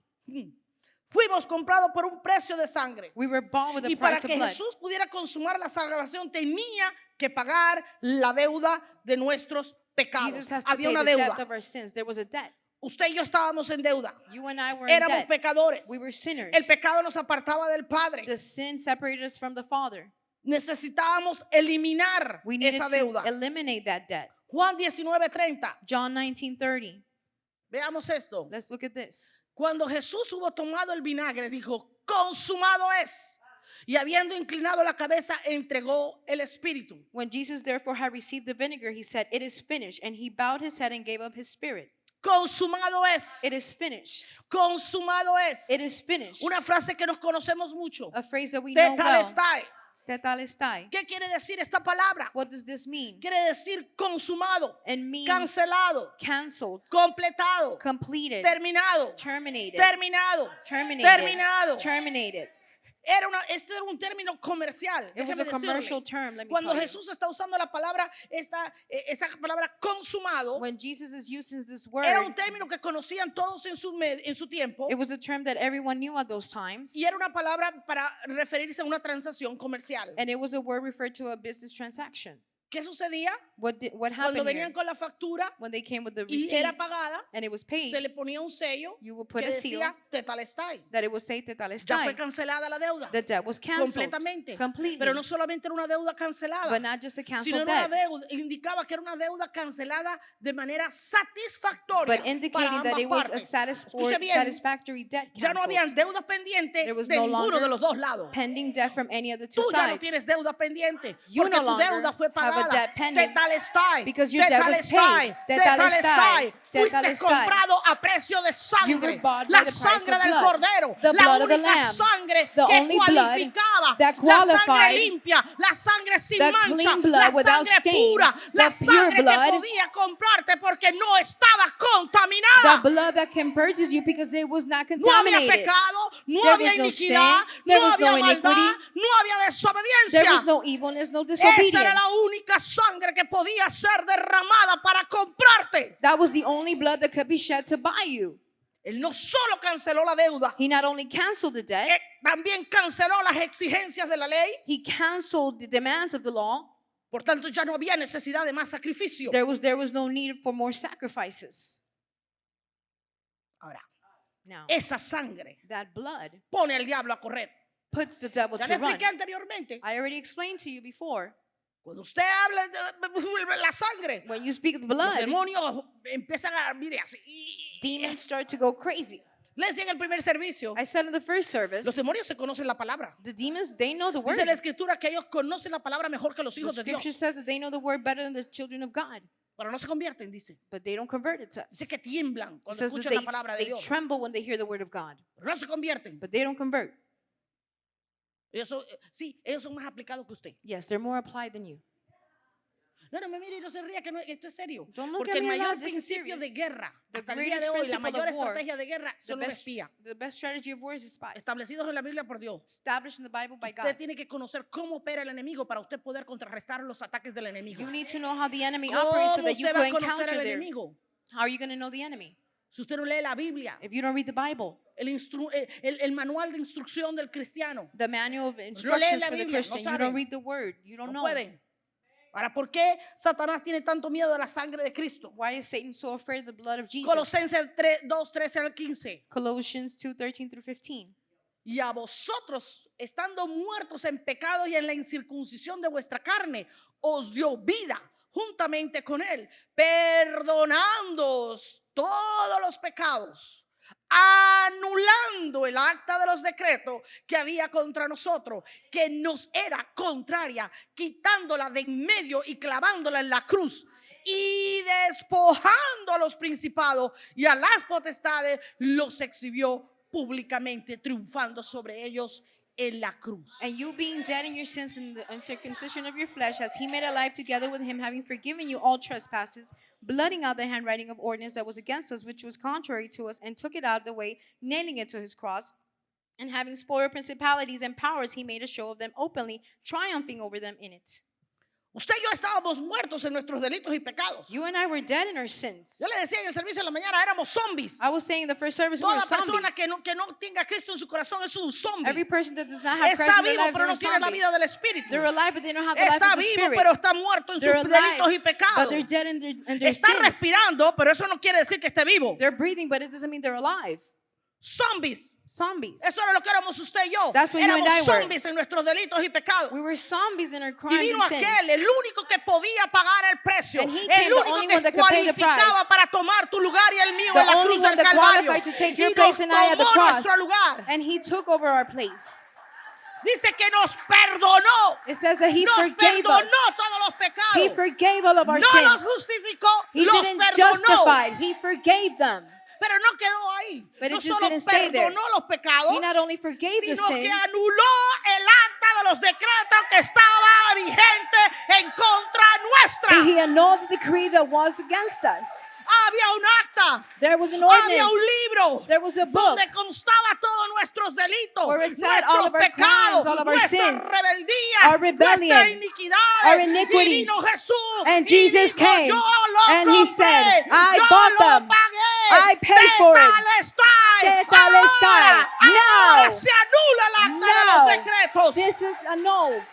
Fuimos comprados por un precio de sangre. We were bought with Y a para price of que blood. Jesús pudiera consumar la salvación tenía que pagar la deuda de nuestros pecados. Jesus has to Había pay una the debt deuda. of our sins. There was a debt. Usted y yo estábamos en deuda. You and I were in Éramos debt. pecadores. We were sinners. El pecado nos apartaba del Padre. The sin separated us from the Father. Necesitábamos eliminar We needed esa to deuda. eliminate that debt. Juan 19:30. John 19:30. Veamos esto. Let's look at this. Cuando Jesús hubo tomado el vinagre, dijo, consumado es. Y habiendo inclinado la cabeza, entregó el espíritu. When Jesus therefore had received the vinegar, he said, "It is finished." And he bowed his head and gave up his spirit. Consumado es. It is finished. Consumado es. It is finished. Una frase que nos conocemos mucho. A phrase that we know well. Tetelestai. Tetelestai. ¿Qué quiere decir esta palabra? What does this mean? Quiere decir consumado, It means cancelado, canceled, completado, completed, terminado, terminated, terminado, terminated, terminado. terminated. Este era un término comercial. It was Déjeme a commercial decirle. term, let me Cuando tell you. Jesús está usando la palabra, esa palabra consumado, When Jesus is using this era word, un término que conocían todos en su tiempo it was a term that everyone knew at those times. y era una palabra para referirse a una transacción comercial. And it was a word referred to a business transaction. ¿Qué sucedía? What Cuando happened here? venían con la factura When they came with the y receipt era pagada, and it was paid, se le ponía un sello you would put que a seal decía Tetelestai. that it would say Ya fue Tetelestai. cancelada la deuda. The debt was canceled Completamente. completely. Pero no solamente era una deuda cancelada, But not just a sino canceled era una debt, deuda, indicaba que era una deuda cancelada de manera satisfactoria but para indicating that ambas it was a partes. Satisfactory debt Ya no habían canceled. deudas pendientes There was de no ninguno longer de los dos lados. Pending debt from any of the two Tú ya no sides. tienes deuda pendiente You porque no tu longer deuda fue have a pagada. debt pending Tetelestai, because your debt was paid. tetelestai. Fuiste Tetelestai. comprado a precio de You sangre. were bought by La the price sangre of del blood. cordero, The la blood of the única lamb. sangre The que only blood cualificaba, that la sangre qualified, limpia, la sangre sin the mancha, clean blood la without sangre stain, pura, la the pure sangre que blood, podía comprarte porque no estaba the contaminada. blood that can purchase you because it was not No había contaminated. pecado, no There había was no iniquidad, sin, there no was había no maldad, iniquity, no había There desobediencia. was no evilness, no Esa era disobedience. la única sangre que podía ser derramada para comprarte. That was the only blood that could be shed to buy you. Él no solo canceló la deuda, He not only canceled the debt, también canceló las exigencias de la ley. he canceled the demands of the law. Por tanto, ya no había necesidad de más sacrificio. There was no need for more sacrifices. Ahora, Now, esa sangre that blood pone al diablo a correr. puts the devil Ya to le run. expliqué anteriormente. I already explained to you before. Cuando usted habla de la sangre, When you speak of los blood, demonios empiezan a, mire, así. demons start to go crazy. Le decía en el primer servicio, I said in the first service, los demonios se conocen la palabra. the demons, they know the word. Dice la escritura que ellos conocen la palabra mejor que los The hijos de scripture Dios. says that they know the word better than the children of God, Pero no se convierten, dice. but they don't convert, it says. Dice que tiemblan It cuando says that escuchan la palabra de they Dios. tremble when they hear the word of God, Pero no se convierten. but they don't convert. Sí, ellos son más aplicados que usted. Yes, they're more applied than you. No, me mire y no se ría, que esto es serio. Don't look Porque at el me mayor like this is principio de serious. guerra, The hasta el día greatest de hoy, la principle mayor of war, estrategia de guerra son los espías, The best strategy of war is spies, establecidos en la Biblia por Dios. established in the Bible by Usted God. tiene que conocer cómo opera el enemigo para usted poder contrarrestar los ataques del enemigo. You need to know how the enemy ¿Cómo operates so that you usted va can a conocer counter al their. enemigo? How are you going to know the enemy? Si usted no lee la Biblia, If you don't read the Bible, el manual de instrucción del cristiano, the manual of leen instructions la for the Biblia, no Christian, you saben. don't read the word, you don't no know. pueden. Ahora, ¿por qué Satanás tiene tanto miedo de la sangre de Cristo? Why is Satan so afraid of the blood of Jesus? Colosenses 2, 13 al 15. Colossians 2:13 through 15. Y a vosotros, estando muertos en pecado y en la incircuncisión de vuestra carne, os dio vida juntamente con él, perdonándoos todos los pecados, anulando el acta de los decretos que había contra nosotros, que nos era contraria, quitándola de en medio y clavándola en la cruz, y despojando a los principados y a las potestades, los exhibió públicamente, triunfando sobre ellos en la cruz. And you being dead in your sins and the uncircumcision of your flesh, as he made alive together with him, having forgiven you all trespasses, blotting out the handwriting of ordinance that was against us, which was contrary to us, and took it out of the way, nailing it to his cross. And having spoiled principalities and powers, he made a show of them openly, triumphing over them in it. Usted y yo estábamos muertos en nuestros delitos y pecados. You and I were dead in our sins. Yo le decía en el servicio de la mañana, éramos zombies. I was saying in the first service, we were Toda zombies. persona que no tenga a Cristo en su corazón es un zombie. Every person that does not have Christ Está in their vivo, lives, pero they're a no tiene la zombie. vida del Espíritu. They're alive, but they don't have the life Está of the vivo, Spirit. pero está muerto en sus They're delitos y alive, but pecados. they're dead in their Está sins. respirando, pero eso no quiere decir que esté vivo. They're breathing, but it doesn't mean they're alive. Zombies. Zombies. Eso era lo que éramos usted y yo. That's what you and Éramos I were. zombies en nuestros delitos y pecados. We were zombies in our Y crimes vino and aquel, sins. el único que podía pagar el precio, And he el came, the único only que one that could pay the cualificaba price. para tomar tu lugar y el mío The en la only cruz one del that Calvario. qualified to take Y your nos place and I at the tomó cross. nuestro lugar. And he took over our place. Dice que nos perdonó. It says that he Nos forgave perdonó us. todos los pecados. He forgave all of our No los sins. justificó, He los didn't perdonó. justify. He forgave them. Pero no quedó ahí. But No it just solo didn't stay there. perdonó los pecados, He not only forgave the sino que sins, anuló el acta de los decretos que estaba vigente en contra nuestra. but he annulled the decree that was against us. Había un acta, There was an había un ordinance. libro There was a book donde constaba todos nuestros delitos, where it said all nuestros of our pecados, crimes, all of our nuestras sins, rebeldías, our rebellion, nuestras iniquidades. our Y iniquities. vino Jesús And y Jesus dijo, came, yo lo and he compré, said, I yo bought lo them. pagué, I paid for it. Tetelestai. Tetelestai. Ahora No. se anula el acta de los decretos. This is annulled.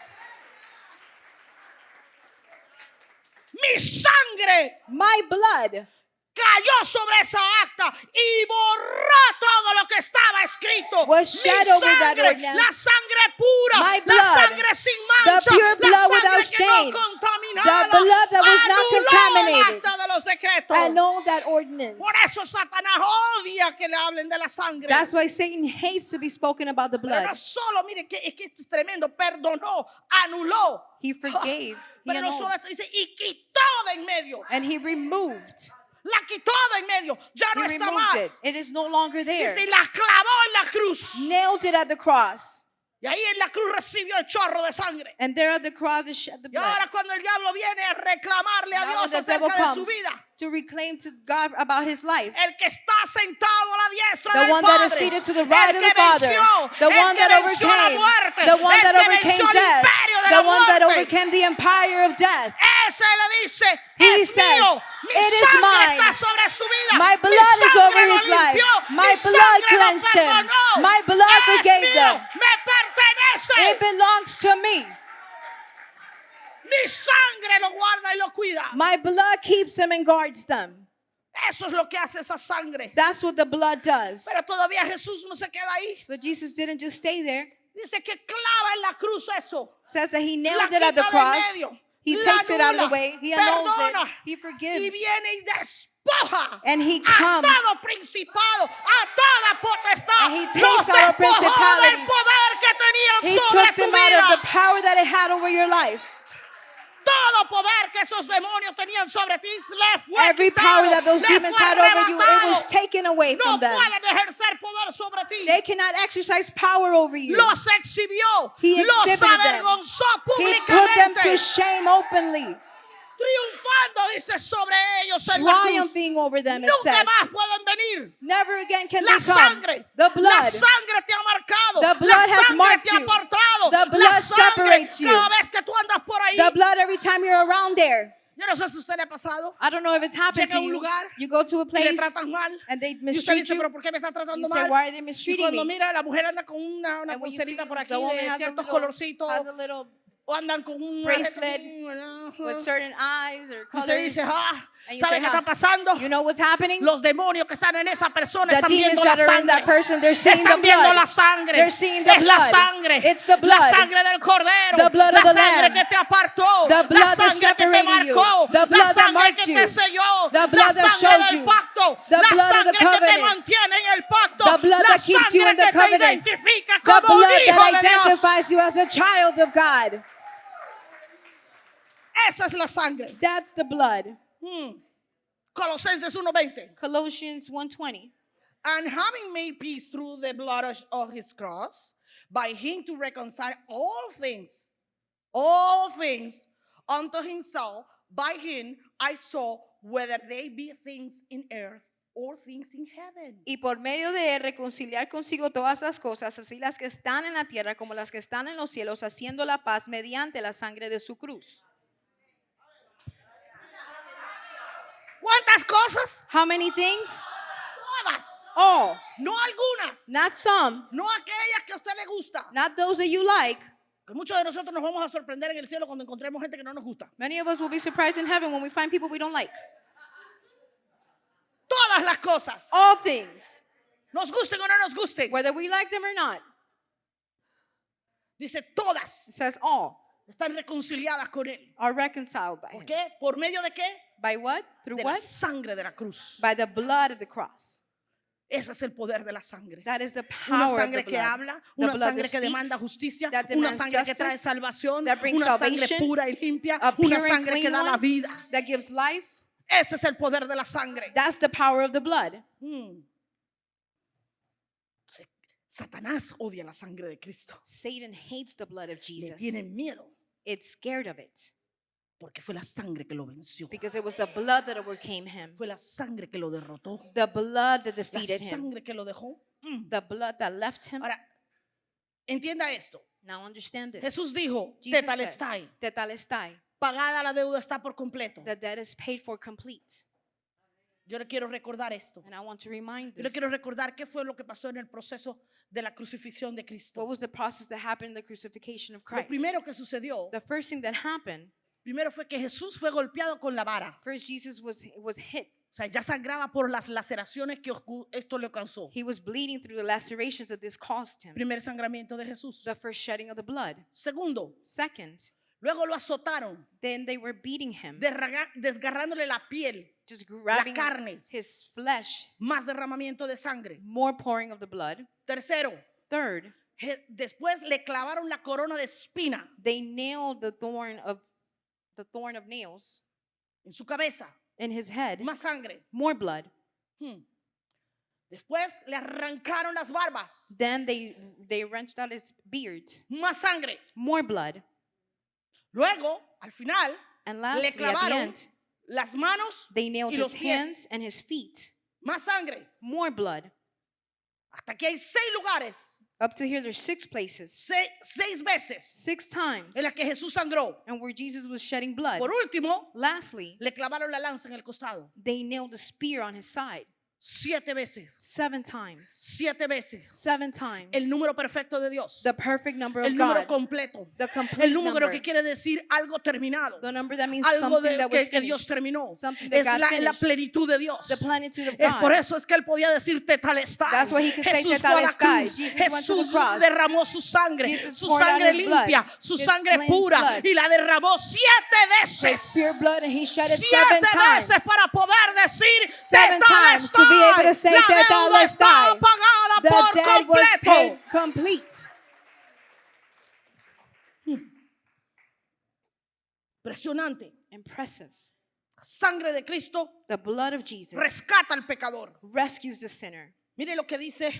mi sangre My blood cayó sobre esa acta y borró todo lo que estaba escrito. Was Mi shed over that sangre, ordinance. la sangre pura, My la blood, sangre sin the mancha, pure la blood sangre without que stain, no contaminada, the blood that was not anuló el contaminated, acta de los decretos. annul that ordinance. Por eso Satanás odia que le hablen de la sangre. That's why Satan hates to be spoken about the Pero blood. no solo, mire, que es que esto es tremendo, perdonó, anuló. He forgave, he Pero no annulled, solo eso, dice, y quitó de en medio. and he removed. La quitó de en medio. Ya He no está removed it. más. It is no longer there. Dice, y la clavó en la cruz. Nailed it at the cross. Y ahí en la cruz recibió el chorro de sangre. And there at the cross is shed the Y blood. ahora cuando el diablo viene a reclamarle a Now when Dios the devil acerca de comes su vida, to reclaim to God about his life, el que está sentado a la diestra the del one that is Padre, seated to the right el of que the Father, venció, the el one que that venció la overcame, muerte, the one that el que overcame venció el death, imperio de the la one that muerte. overcame the empire of death. Ese le dice, He es says, mío, mi "It is sangre mine. está sobre su vida, My mi blood is sangre over lo his life. limpió, My mi blood sangre lo cleansed him. perdonó, My blood es forgave mío, them. me pertenece, It belongs to me. mi sangre lo guarda y lo cuida. My blood keeps them and guards them. Eso es lo que hace esa sangre. That's what the blood does. Pero todavía Jesús no se queda ahí. But Jesus didn't just stay there. Dice que clava en la cruz eso. Says that he La nailed it at the quita del cross. medio, He la takes it out of the anula, way. He annuls it. perdona, He y forgives. viene y despoja And he a comes. todo principado, a toda potestad. And he takes Los our despojó del principalities. poder que tenían He sobre took tu them out of vida. the power that it had over your life. Todo poder que esos demonios tenían sobre ti le fue Every quitado, power that those le demons fue had over you, it was arrebatado. taken away No from them. pueden ejercer poder sobre ti. They cannot exercise power over you. Los exhibió, He los exhibited them. avergonzó He put them to públicamente, shame openly, triunfando, dice, sobre ellos en la cruz. triumphing over them, it Nunca says. más pueden venir. Never again can La they come. sangre, The la blood, sangre te ha marcado, The la blood has sangre marked te ha you. apartado, The la blood sangre separates you. cada vez que tú andas por ahí. the blood every time you're around there. Yo no sé si a usted le ha pasado, I don't know if it's happened llega a to un you. lugar You go to a y le place tratan mal. and they Y usted mistreat dice, you. pero ¿por qué me está tratando You say, mal? why are they Y mistreating cuando me? mira, la mujer anda con una And when you see pulserita por aquí the woman de has a ciertos little, colorcitos, has a little o andan con un bracelet ajá. with certain eyes or Y colors. usted dice, And you ¿sabe say, qué está pasando? You know what's happening? Los demonios que están en esa persona The están demons viendo la that are in that sangre. person, they're seeing the Están viendo blood. la sangre. They're seeing the Es la blood. sangre. It's the La blood. sangre del cordero. The blood La of the sangre lamb. que te apartó. The La blood that sangre que te separated you. marcó. The La blood that sangre marked que you. te selló. The La blood that sangre showed del you. pacto. The La blood of sangre the que te covenant. mantiene en el pacto. The blood La that keeps you sangre in the que te covenant. identifica The como un blood hijo that de Dios. identifies you as a child of God. Esa es la sangre. That's the blood. Colosenses 1:20. Colossians 1:20. And having made peace through the blood of his cross, by him to reconcile all things unto himself, by him I saw whether they be things in earth or things in heaven. Y por medio de él reconciliar consigo todas las cosas, así las que están en la tierra como las que están en los cielos, haciendo la paz mediante la sangre de su cruz. ¿Cuántas cosas? How many things? Todas. All. No algunas. Not some. No aquellas que a usted le gusta. Not those that you like. Que muchos de nosotros nos vamos a sorprender en el cielo cuando encontremos gente que no nos gusta. Many of us will be surprised in heaven when we find people we don't like. Todas las cosas. All things. Nos gusten o no nos gusten. Whether we like them or not. Dice todas It says all están reconciliadas con él. are reconciled by ¿Por him. qué? ¿Por medio de qué? By what? Through De la what? sangre de la cruz. By the blood of the cross. Ese es el poder de la sangre. That is the Una power of the sangre que blood. habla, The una blood sangre that que speaks, demanda justicia, that una demands sangre que trae justice, salvación, that brings una sangre salvation, pura y limpia, a una pure and sangre que clean da la one vida. that gives life. Ese es el poder de la sangre. That's the power of the blood. Satanás odia la sangre de Cristo. Satan hates the blood of Le Jesus. tiene miedo It's scared of it porque fue la sangre que lo venció. because it was the blood that overcame him. Fue la sangre que lo derrotó. The blood that La defeated him. sangre que lo dejó. The blood that left him. Ahora, entienda esto. Now understand this. Jesús dijo, Jesus tetalestai, said, Tetelestai. pagada la deuda está por completo. The debt is paid for complete. Yo le quiero recordar esto. And I want to remind Yo le this. quiero recordar qué fue lo que pasó en el proceso de la crucifixión de What Cristo. was the process that happened in the crucifixion of Lo Christ? primero que sucedió The first thing that happened Primero fue que Jesús fue golpeado con la vara. First, Jesus was hit. O sea, ya sangraba por las laceraciones que esto le causó. He was bleeding through the lacerations that this caused him. Primer sangramiento de Jesús. The first shedding of the blood. Segundo, Second, luego lo azotaron, then they were beating him, desgarrándole la piel, just la grabbing carne, his flesh, más derramamiento de sangre. more pouring of the blood. Tercero, Third, después le clavaron la corona de espina they nailed the thorn of nails en su cabeza, in his head. más sangre. More blood. Después le arrancaron las barbas, Then they wrenched out his beards. más sangre. More blood. Luego, al final, And le lastly, at the clavaron end, las manos they nailed y his los pies, hands and his feet. más sangre. More blood. Hasta aquí hay 6 lugares, Up to here, there's 6 places. 6 veces 6 times. en las que Jesús sangró. And where Jesus was shedding blood. Por último, Lastly, le clavaron la lanza en el costado. they nailed a spear on his side. 7 veces. 7 times. 7 veces. 7 times. El número perfecto de Dios. The perfect number of El número God. completo. The complete El número number. que quiere decir algo terminado. The number that means Algo something that was que Dios finished. terminó. Something that Es God la finished. plenitud de Dios. The plenitude of Es por God. eso es que él podía decir tetelestai. That's why he could say Jesús fue a la tetelestai. cruz. Jesus went to the Jesús cross. derramó su sangre, Jesus su poured out sangre his blood, limpia, su his sangre cleansed pura, blood. y la derramó 7 His veces. pure blood, and he shed it 7 7 times. veces para poder decir 7 times to be able to say la deuda está tetelestai. pagada The por debt was paid completo. complete. Impresionante. Impressive. Sangre de Cristo The blood of Jesus rescata al pecador. rescues the sinner. Mire lo que dice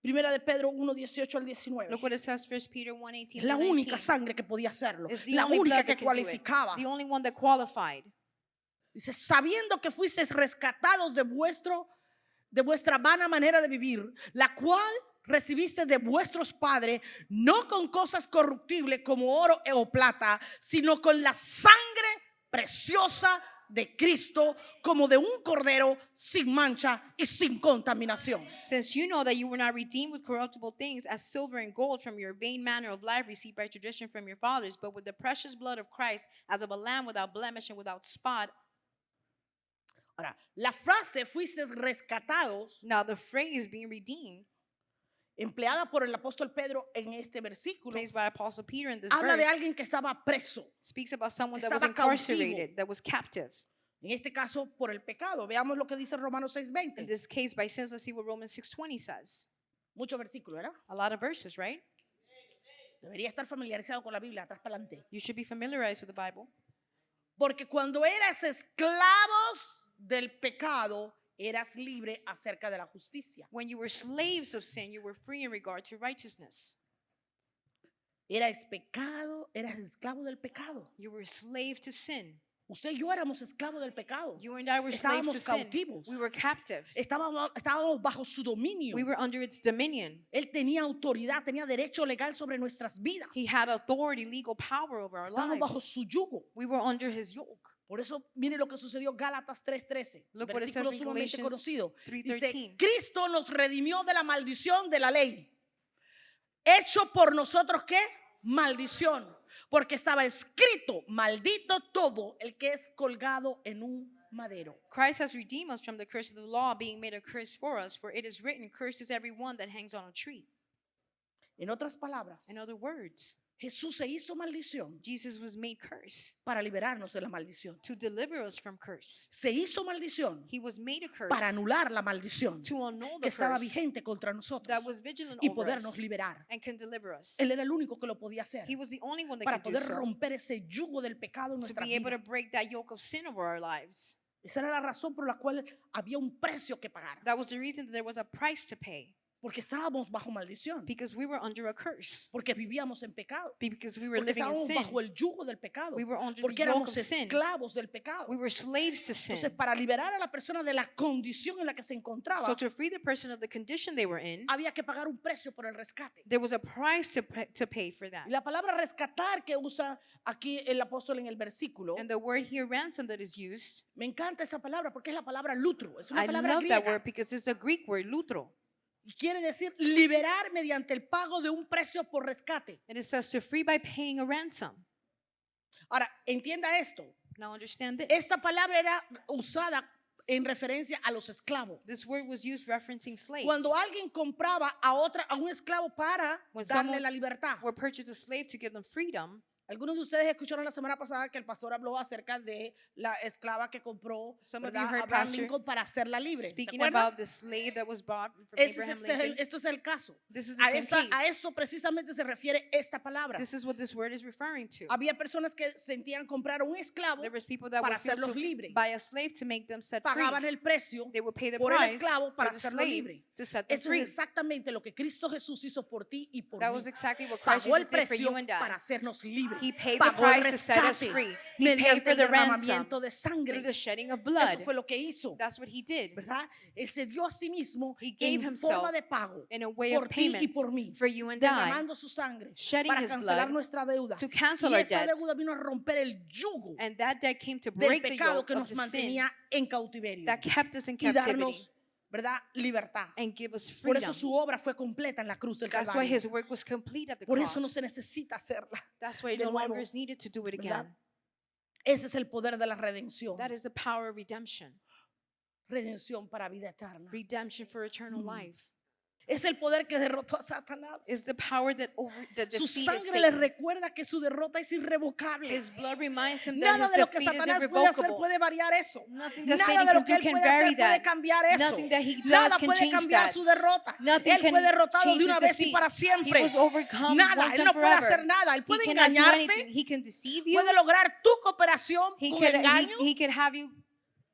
Primera de Pedro 1:18 al 19. Look what it says, 1 Peter 1:18 Es la to única 19. sangre que podía hacerlo, It's the la only única blood que that can do it. cualificaba. The only one that qualified. Dice, sabiendo que fuisteis rescatados de vuestra vana manera de vivir, la cual recibiste de vuestros padres, no con cosas corruptibles como oro o plata, sino con la sangre preciosa de Cristo, como de un cordero sin mancha y sin contaminación. Since you know that you were not redeemed with corruptible things as silver and gold from your vain manner of life received by tradition from your fathers, but with the precious blood of Christ as of a lamb without blemish and without spot. Ahora, la frase fuisteis rescatados, Now the phrase being redeemed, empleada por el apóstol Pedro en este versículo, placed by Apostle Peter in this habla de verse, alguien que estaba preso, speaks about someone that was estaba incarcerated, that was captive. en este caso por el pecado. Veamos lo que dice Romanos In 6:20. this case, by sins, let's see what Romans 6:20 says. Muchos versículos, ¿verdad? A lot of verses, right? Debería estar familiarizado con la Biblia, atrás para adelante. You should be familiarized with the Bible. Porque cuando eras esclavos del pecado, eras libre acerca de la justicia. When you were slaves of sin, you were free in regard to righteousness. Eras pecado, eras esclavo del pecado. You were a slave to sin. Usted y yo éramos esclavos del pecado. You and I were slaves to Estábamos sin. cautivos. We were captive. Estábamos bajo su dominio. We were under its dominion. Él tenía autoridad, tenía derecho legal sobre nuestras vidas. He had authority, legal power over our Estábamos bajo lives. su yugo. We were under his yoke. Por eso, mire lo que sucedió Gálatas 3:13, Look what it versículo says in sumamente Galatians conocido. 3:13. Dice, Cristo nos redimió de la maldición de la ley. Hecho por nosotros, ¿qué? Maldición. Porque estaba escrito, maldito todo el que es colgado en un madero. Christ has redeemed us from the curse of the law, being made a curse for us. For it is written, cursed is every one that hangs on a tree. En otras palabras, In other words, Jesús se hizo maldición Jesus was made curse para liberarnos de la maldición. to deliver us from curse. Se hizo maldición He was made a curse para anular la maldición to annul que the estaba curse vigente contra nosotros that was vigilant y over podernos us liberar. and can deliver us. Él era el único que lo podía hacer He was the only one that para could do poder so, romper ese yugo del pecado en to nuestra be able to vida. break that yoke of sin over our lives. Esa era la razón por la cual había un precio que pagar, That was the reason that there was a price to pay, porque estábamos bajo maldición, because we were under a curse, porque vivíamos en pecado, because we were porque living in estábamos sin. bajo el yugo del pecado, We were under the porque yoke éramos of sin. esclavos del pecado. We were slaves to sin. Entonces, para liberar a la persona de la condición en la que se encontraba, So to free the person of the condition they were in, había que pagar un precio por el rescate. there was a price to pay for that. Y la palabra rescatar que usa aquí el apóstol en el versículo, And the word here, ransom, that is used, me encanta esa palabra porque es la palabra lutro, es una I palabra love that griega word because it's a Greek word, lutro. y quiere decir liberar mediante el pago de un precio por rescate. And it says to free by paying a ransom. Ahora, entienda esto. Now understand this. Esta palabra era usada en referencia a los esclavos. This word was used referencing slaves. Cuando alguien compraba a un esclavo para When darle someone la libertad. were purchased a slave to give them freedom, Algunos de ustedes escucharon la semana pasada que el pastor habló acerca de la esclava que compró, Some of ¿verdad?, you heard Abraham Pastor Lincoln para hacerla libre. ¿Se speaking acuerdan? about the slave that was bought from Ese es Abraham este es Lincoln. esto es el caso. This is the same case. A esto precisamente se refiere esta palabra. This is what this word is referring to. Había personas que sentían comprar un esclavo, There was people that para would feel hacerlos to libres. buy a slave to make them set free. pagaban el precio They would pay the por el price esclavo for para the hacerlo slave libre. to set them Eso free. es exactamente lo que Cristo Jesús hizo por ti y por That mí. was exactly what Christ Pagó el Jesus did for precio you and I. para hacernos libres. He paid the Pagó el price to set us rescate free. He paid mediante for el the ransom derramamiento de sangre. through the shedding of Eso blood. fue lo que hizo, That's what he did. ¿verdad? Él se dio a sí mismo He gave en himself forma de pago in a way por of ti y payment por mí, for you and I, derramando su sangre shedding para his cancelar blood nuestra deuda. to cancel Y our esa debts. deuda vino a romper el yugo And that debt came to del break the pecado yoke que of nos the sin mantenía en cautiverio that kept us in y captivity darnos, ¿verdad?, libertad. and give us Por freedom. eso su obra fue completa en la cruz del That's why Calvario. his work was complete at the Por eso no cross. se necesita hacerla. That's why it de no nuevo, longer is needed to do it ¿verdad? again. Ese es el poder de la redención. That is the power of redemption. Redención para vida eterna. Redemption for eternal life. Es el poder que derrotó a Satanás. Is the power that Su defeated sangre le Satan. recuerda que su derrota es irrevocable. His blood reminds him that Nada his de lo que defeat is Satanás puede hacer irrevocable. puede variar eso. Nothing that Nada Satan de lo can que do él can puede hacer vary puede that. cambiar eso. Nothing that he does Nada can puede change cambiar that. su derrota. Nothing Él fue can derrotado change de una his vez y defeat. para He siempre. was overcome Nada, once él and no puede forever. hacer nada. Él He puede cannot do engañarte, anything. He can deceive you. puede lograr tu cooperación He con could, engaño, he could have you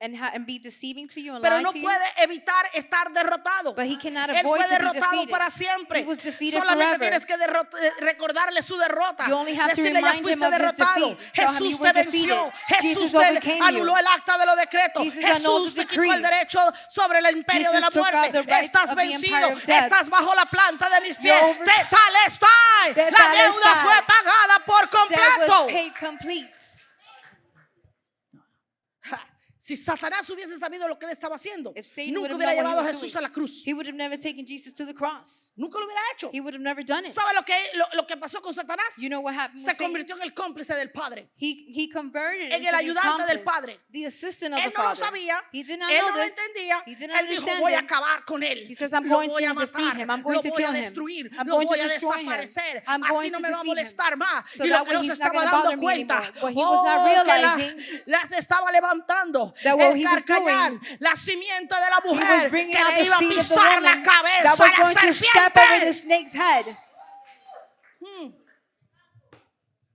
and be deceiving to you and pero lying no to you. puede evitar estar derrotado. But he cannot Él avoid fue to be derrotado defeated. para siempre. He was defeated Solamente forever. tienes que recordarle su derrota. You only have to Decirle, ya remind him fuiste of his derrotado. defeat. Tell him Jesús you were te venció. defeated. Jesús Jesus te overcame you. anuló el acta de los decretos. Jesus annulled Jesús the te quitó el decree. derecho sobre el imperio Jesus de la took out muerte. the rights Estás of the vencido. empire of death. Estás bajo la planta de mis pies. You're over- Tetelestai. La deuda Tetelestai. fue pagada por That was completo. paid complete. Ja, Si Satanás hubiese sabido lo que él estaba haciendo, If Satan nunca would have hubiera known what llevado a he was Jesús doing, a la cruz. he would have never taken Jesus to the cross. Nunca lo hubiera hecho. He would have never done it. ¿Sabe lo que pasó con Satanás? You know what happened Se with Satan? convirtió en el cómplice del Padre. He converted En into el the ayudante del accomplice, Padre. the assistant of Él the no lo Father. sabía, He did not él know no lo this. entendía. He did not Él dijo, understand voy a it. acabar con él. He says, I'm Lo going voy a to defeat matar, him. I'm going lo to voy a kill him. destruir, I'm lo going to voy a destroy him. desaparecer. I'm Así going no to me va a defeat him. molestar más. So Y lo that que way no se he's not estaba gonna dando bother me cuenta, anymore. What he was not realizing, que las estaba levantando that what el he was carcañar, doing, la simiente de la he was mujer que bringing out le the iba a seed of the pisar la woman cabeza that a was la going to step over the serpiente. snake's head.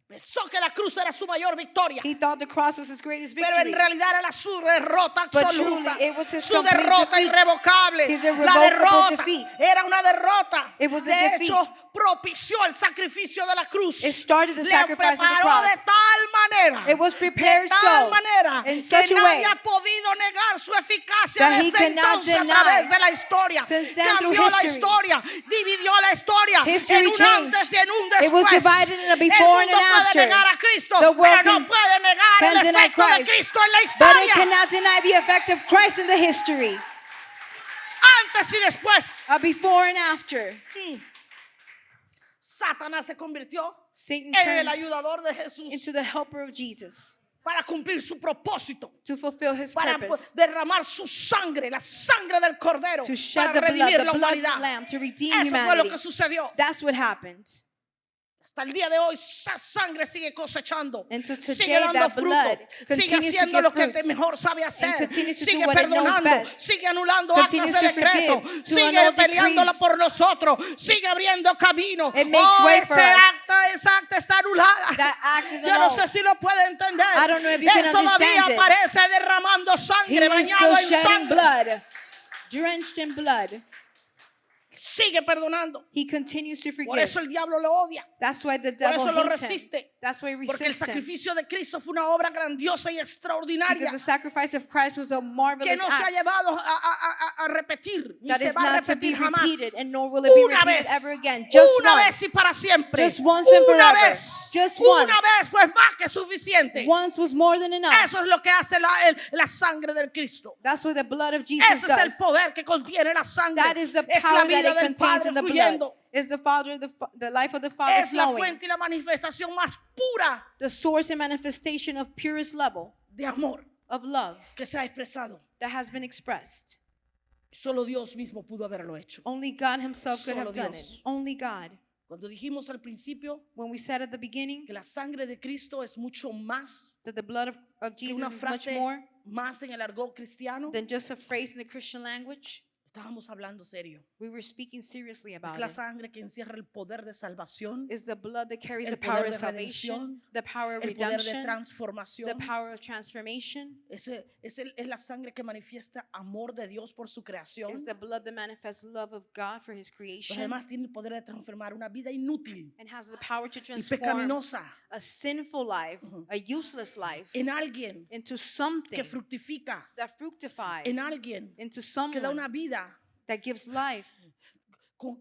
Pensó que la cruz era su mayor victoria. He thought the cross was his greatest Pero en victory. realidad era su derrota But absoluta, truly, it was his su complete derrota defeat. irrevocable. His La irrevocable derrota defeat. era una derrota. It was a De defeat. hecho, propició el sacrificio de la cruz. It started the Le sacrifice of the preparó cross. de tal manera, It was prepared de tal so, manera in que such a way nadie ha podido negar su eficacia that he desde cannot entonces a deny través de la historia. since then through Cambió la history. historia, dividió la historia History en un changed. antes y en un It después. was divided in a El before and mundo an puede after. negar a Cristo, The world pero no can- puede negar el can deny efecto de Christ, Cristo en la But it historia. cannot deny the effect of Christ in the history. Antes y después. A before and after. Satanás se convirtió Satan en el turned ayudador de Jesús into the helper of Jesus para cumplir su propósito, to fulfill his para purpose, derramar su sangre, la sangre del Cordero, to shed para the redimir blood, la the blood of the humanidad. Lamb, to redeem Eso fue lo humanity. que sucedió. That's what happened. Hasta el día de hoy, esa sangre sigue cosechando, Until today, sigue dando that fruto, blood sigue continues to haciendo give lo que fruits mejor sabe hacer, continues to do sigue what it knows perdonando, best, sigue anulando actas continues de to decreto, forgive, to sigue annul peleándola decrees. por nosotros, sigue abriendo camino. It makes way for us. Esa acta está anulada. That act is Yo no annulled. sé si lo puede entender. I don't know if you Él can todavía understand it. aparece derramando He sangre, is bañado still en shedding sangre. blood, drenched in blood. Sigue perdonando. He continues to Por forgive. eso el diablo lo odia. That's why the Por devil eso lo hates him. resiste. That's why he Porque el resists him. sacrificio de Cristo fue una obra grandiosa y extraordinaria Because the sacrifice of Christ was a que marvelous no se ha act llevado a repetir, ni that se is va a not to be repetir jamás. repeated, and nor will it be Una repeated vez, ever again. Just una vez once. y para siempre. Just once and Una forever. vez, Just una once. vez fue más que suficiente. Once was more than enough. Eso es lo que hace la sangre del Cristo. That's what the blood of Jesus Ese es el does. poder que contiene la sangre. That is the Es la power that vida it del contains Padre in the blood. fluyendo. Is the Father, the life of the Father Es la flowing. fuente y la manifestación más pura The source and manifestation of purest level de amor of love que se ha expresado. that has been expressed. Solo Dios mismo pudo haberlo hecho. Only God himself could Solo have done Dios. it. Only God. Cuando dijimos al principio When we said at the beginning que la sangre de Cristo es mucho más that the blood of que una Jesus is much frase more más en el argot cristiano, than just a phrase in the Christian language, estábamos hablando serio. we were speaking seriously Es about la it. sangre que encierra el poder de salvación, Is the blood that carries el the power poder of de salvation, redención, the power of el poder de redemption, the transformación. power of transformation. Es la sangre que manifiesta amor de Dios por su creación. Is the blood that manifests love of God for his Pero creation además tiene el poder de transformar una vida inútil and has the power to y transform pecaminosa a sinful life, a useless life, en alguien into something que fructifica, that fructifies, en alguien into que da someone una vida that gives life,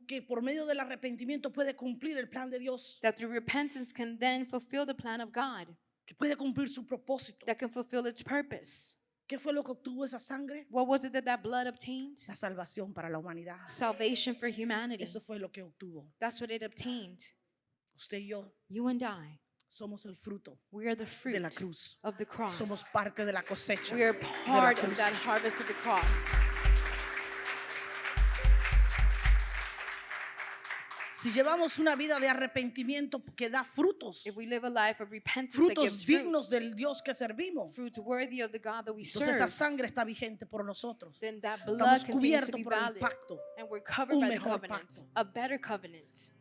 que por medio del arrepentimiento puede cumplir el plan de Dios, that through repentance can then fulfill the plan of God, que puede cumplir su propósito. that can fulfill its purpose. ¿Qué fue lo que obtuvo esa sangre? What was it that that blood obtained? La salvación para la humanidad. Salvation for humanity. Eso fue lo que obtuvo. That's what it obtained. Usted y yo You and I, somos el fruto we are the de fruit la cruz. of the cross. Somos parte de la cosecha We are de la part of cruz. that harvest of the cross. Si llevamos una vida de arrepentimiento que da frutos, If we live a life of repentance that frutos gives dignos fruits, del Dios que servimos, fruits worthy of the God that we entonces esa serve, sangre está vigente por nosotros. then that blood Estamos continues to cubiertos be por el valid. pacto. And we're covered Un by the mejor covenant, pacto. a better covenant.